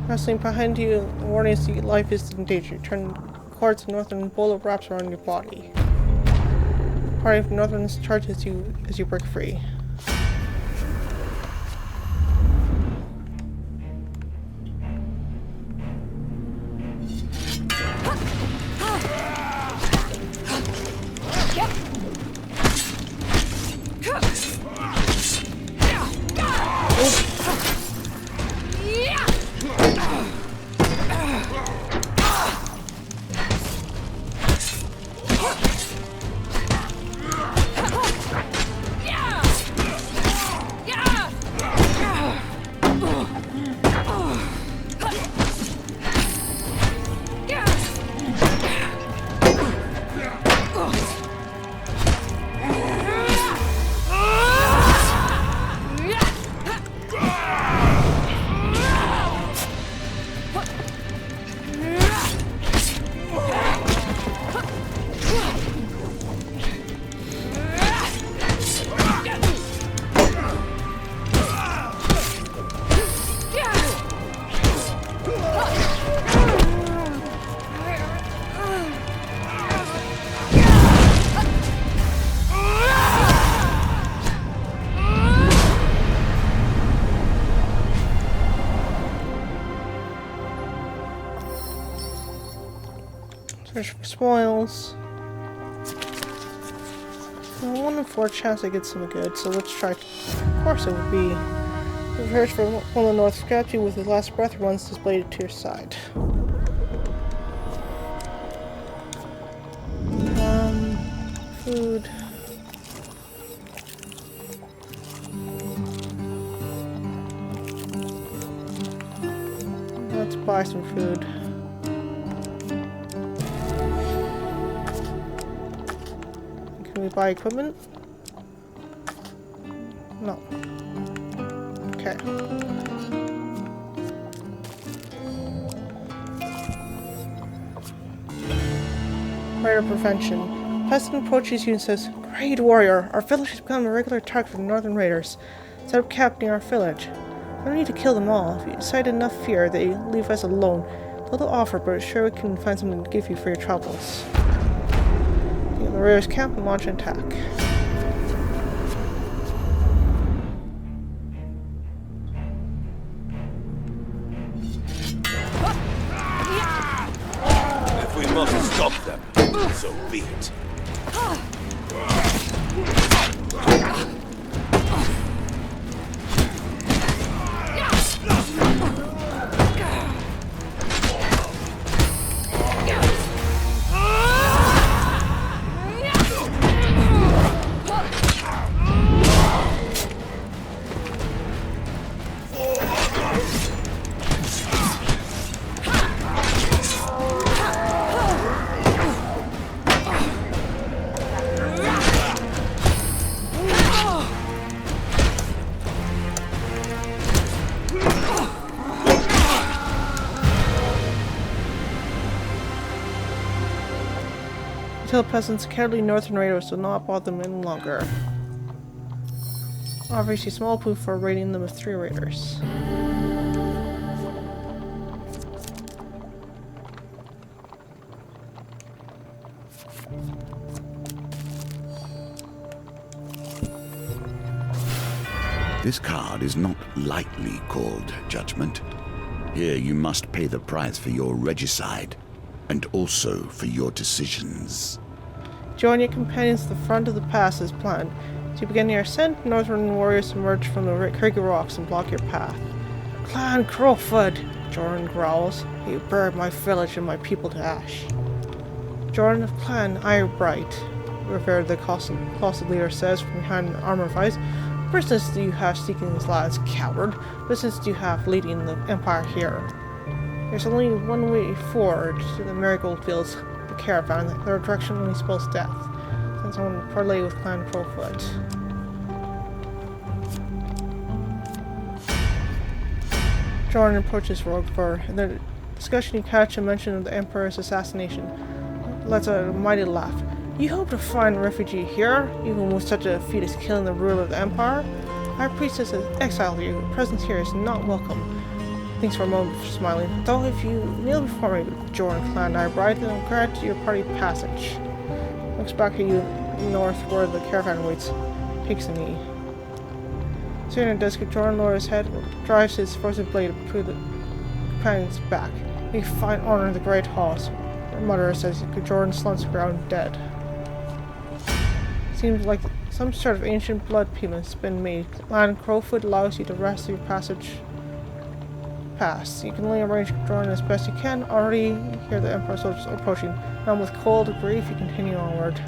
B: Wrestling behind you, warning you life is in danger. Turn towards the northern bullet wraps around your body. Party of northern's charges you as you break free. Search for spoils. Well, 1 in 4 chance I get something good, so let's try. Of course it would be. You've heard from one of the North scratch you with his last breath runs displayed to your side. Food. Let's buy some food. Can we buy equipment? No. Okay. Raider prevention. Peasant approaches you and says, "Great warrior, our village has become a regular target for the northern raiders. Set up camp near our village. We don't need to kill them all. If you excite enough fear, they leave us alone. Little offer, but sure we can find something to give you for your troubles. The raiders camp and launch an attack.
C: If we must stop them, so be it.
B: Until peasants, cowardly northern raiders will not bother them any longer. Obviously small proof for raiding them with 3 raiders.
A: This card is not lightly called Judgment. Here you must pay the price for your regicide, and also for your decisions.
B: Join your companions at the front of the pass as planned. As you begin your ascent, northern warriors emerge from the craggy rocks and block your path. Clan Crowfoot, Jordan growls. You burned my village and my people to ash. Jordan of Clan Eyebright, revered the closet leader says from behind an armor vise. What business do you have seeking these lads, coward? What business do you have leading the empire here? There's only one way forward to the Marigold Fields, the caravan. Their direction only spells death. Send someone to parley with Clan Crowfoot. Jordan approaches Roguefur. In the discussion, you catch a mention of the Emperor's assassination. Lets out a mighty laugh. You hope to find refugee here, even with such a feat as killing the ruler of the Empire? Our priestess has exiled you. Your presence here is not welcome. Thanks for a moment for smiling. Though if you kneel before me, Jordan Clan Eyebright, then I'll grant your party passage. Looks back at you north where the caravan waits. Takes a knee. Soon in dusk, Jordan lowers his head, drives his frozen blade through the companion's back. We find honor in the great halls. The mutterer says Jordan slumps to the ground dead. Seems like some sort of ancient blood payment has been made. Clan Crowfoot allows you to rest your passage pass. You can only arrange Jordan as best you can. Already hear the Emperor soldiers approaching. Now with cold grief, you continue onward.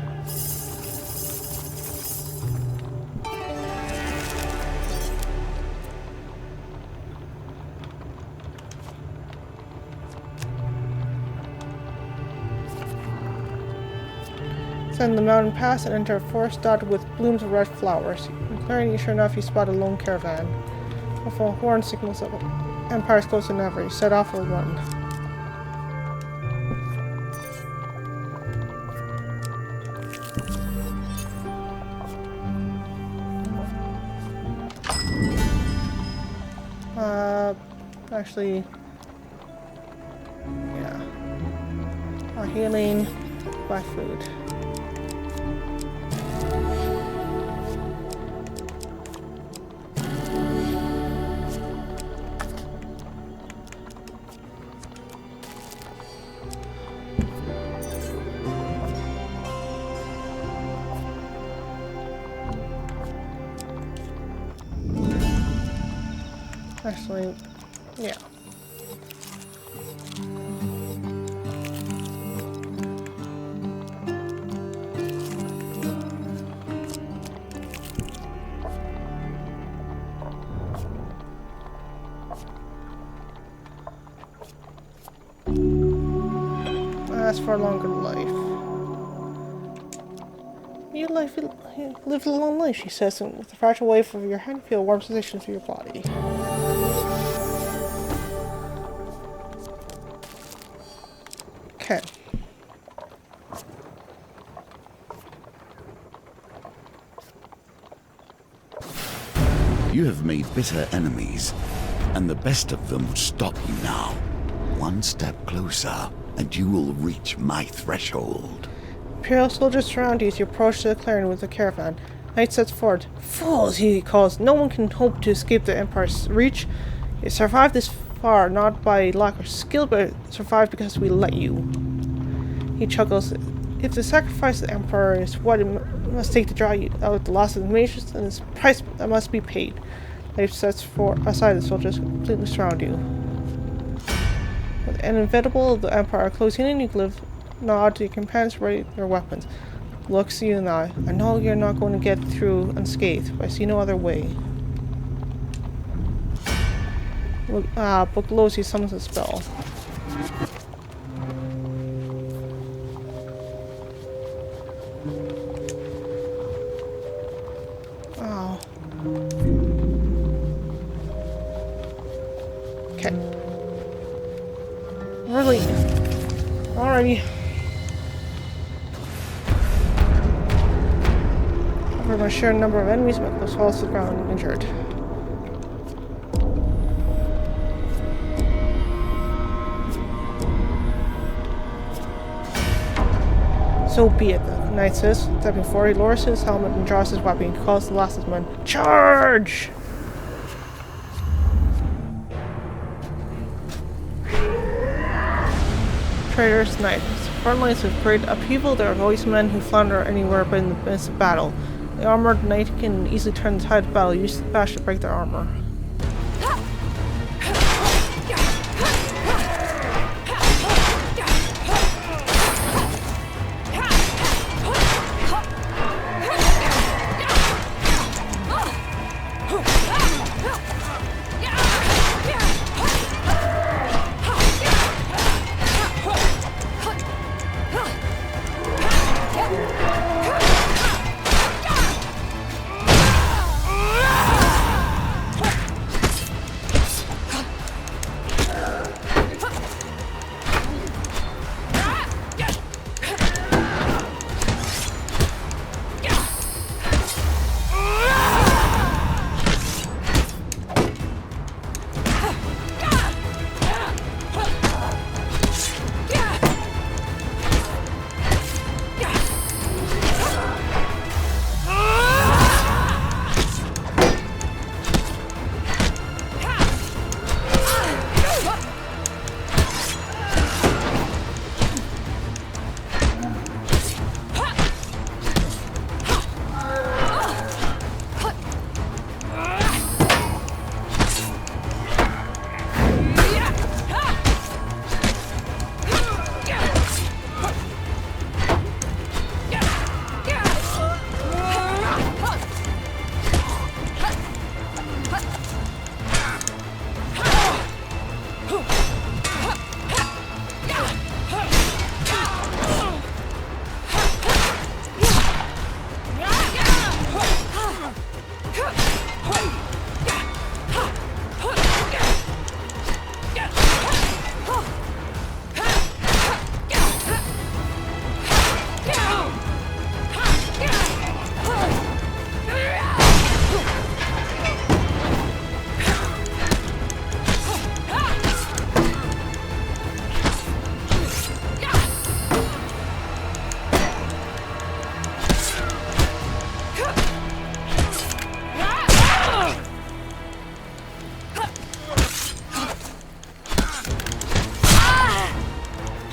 B: Ascend the mountain pass and enter a forest dotted with blooms of red flowers. In clearing, sure enough, you spot a lone caravan. Before horn signals of Empire's closer than ever, you set off or run. Actually, yeah. Our healing, buy food. Actually, yeah. Ask for a longer life. You live a long life, she says, and with the fragile wave of your hand, feel a warm sensation through your body. Okay.
A: You have made bitter enemies, and the best of them would stop you now. One step closer, and you will reach my threshold.
B: Imperial soldiers surround you as you approach the clearing with the caravan. Knight sets forward. Fools, he calls. No one can hope to escape the Empire's reach. You survived this far not by lack of skill, but survived because we let you. He chuckles. If the sacrifice of the Emperor is what it must take to draw you out of the loss of the nations, then it's a price that must be paid. Knight sets aside the soldiers completely surround you. With an inevitable of the Empire closing in, you nod to your companions, ready their weapons. Looks you in the eye. I know you're not going to get through unscathed, but I see no other way. Buglossi summons a spell. Oh. Okay. Really? Alrighty. From a sheer number of enemies, Miklos falls to the ground injured. So be it, the knight says. Stepping forward, he lowers his helmet and draws his weapon. He calls the last of his men. Charge! Traitorous knight. Front lines of great upheaval, there are always men who flounder anywhere but in the midst of battle. The armored knight can easily turn the tide of battle, use the bash to break their armor.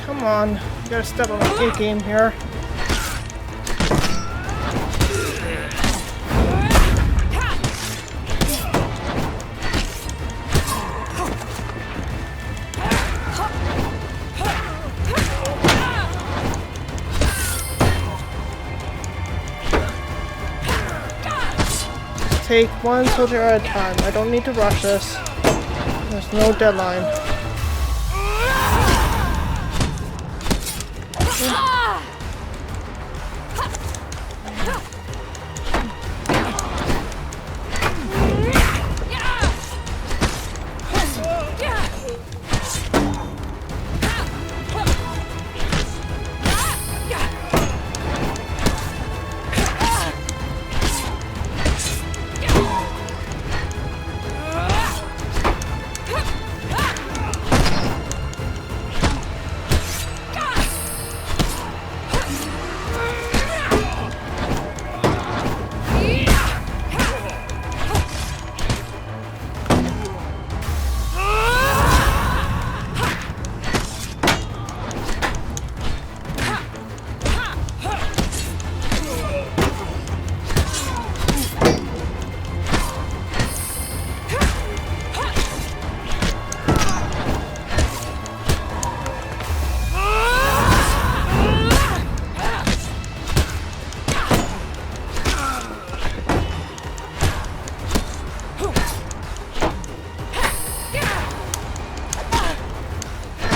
B: Come on, you gotta step on the gate game here. Take one soldier at a time. I don't need to rush this. There's no deadline.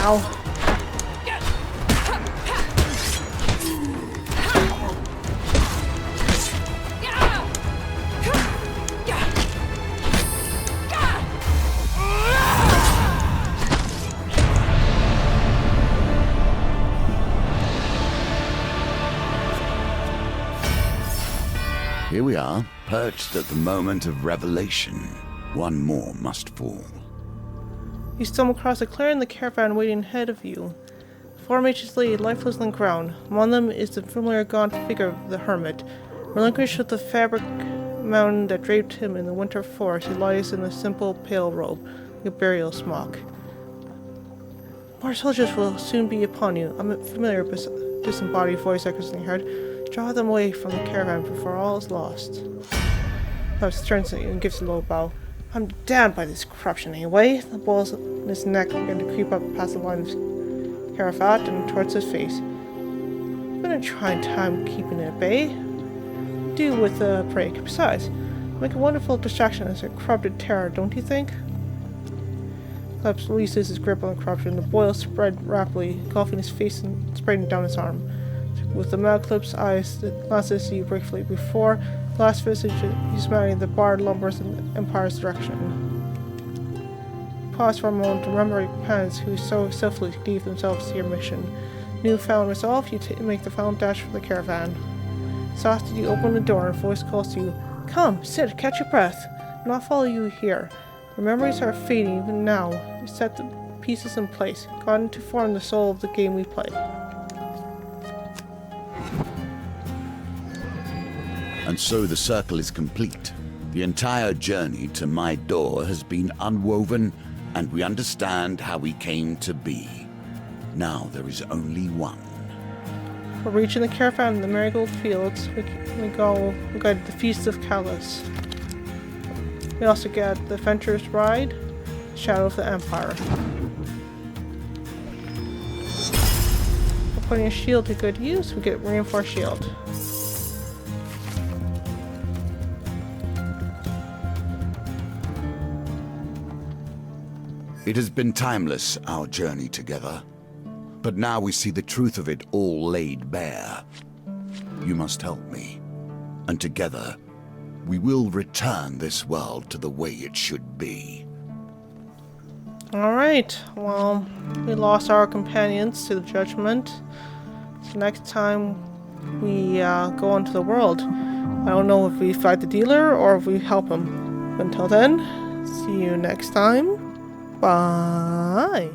B: Ow.
A: Here we are, perched at the moment of revelation. One more must fall.
B: You stumble across a clearing, the caravan waiting ahead of you. 4 mages lay lifeless on the ground. Among them is the familiar gaunt figure of the hermit. Relinquished with the fabric mountain that draped him in the winter forest, he lies in a simple pale robe, like a burial smock. More soldiers will soon be upon you. A familiar disembodied voice echoes in your head. Draw them away from the caravan before all is lost. Cleps turns to you and gives a low bow. I'm damned by this corruption anyway. The balls in his neck begin to creep up past the line of Carafat and towards his face. It's been a trying time keeping it at bay. Do with the break. Besides, make a wonderful distraction as a corrupted terror, don't you think? Cleps releases his grip on the corruption. The boils spread rapidly, engulfing his face and spreading down his arm. With the Malclip's eyes that glances you briefly before glass visage he's smiling the barred lumbers in the Empire's direction. Pause for a moment to remember your companions who so selflessly gave themselves to your mission. Newfound resolve, you make the final dash for the caravan. Softly you open the door and a voice calls to you. Come, sit, catch your breath, and I'll follow you here. Your memories are fading even now. You set the pieces in place, gotten to form the soul of the game we play.
A: And so the circle is complete. The entire journey to my door has been unwoven, and we understand how we came to be. Now there is only one.
B: For reaching the caravan in the marigold fields, we go to the Feast of Kalas. We also get the Adventurer's Ride, Shadow of the Empire. For putting a shield to good use, we get Reinforced Shield.
A: It has been timeless, our journey together. But now we see the truth of it all laid bare. You must help me. And together, we will return this world to the way it should be.
B: Alright, well, we lost our companions to the judgment. So next time we go onto the world, I don't know if we fight the dealer or if we help him. Until then, see you next time. Bye.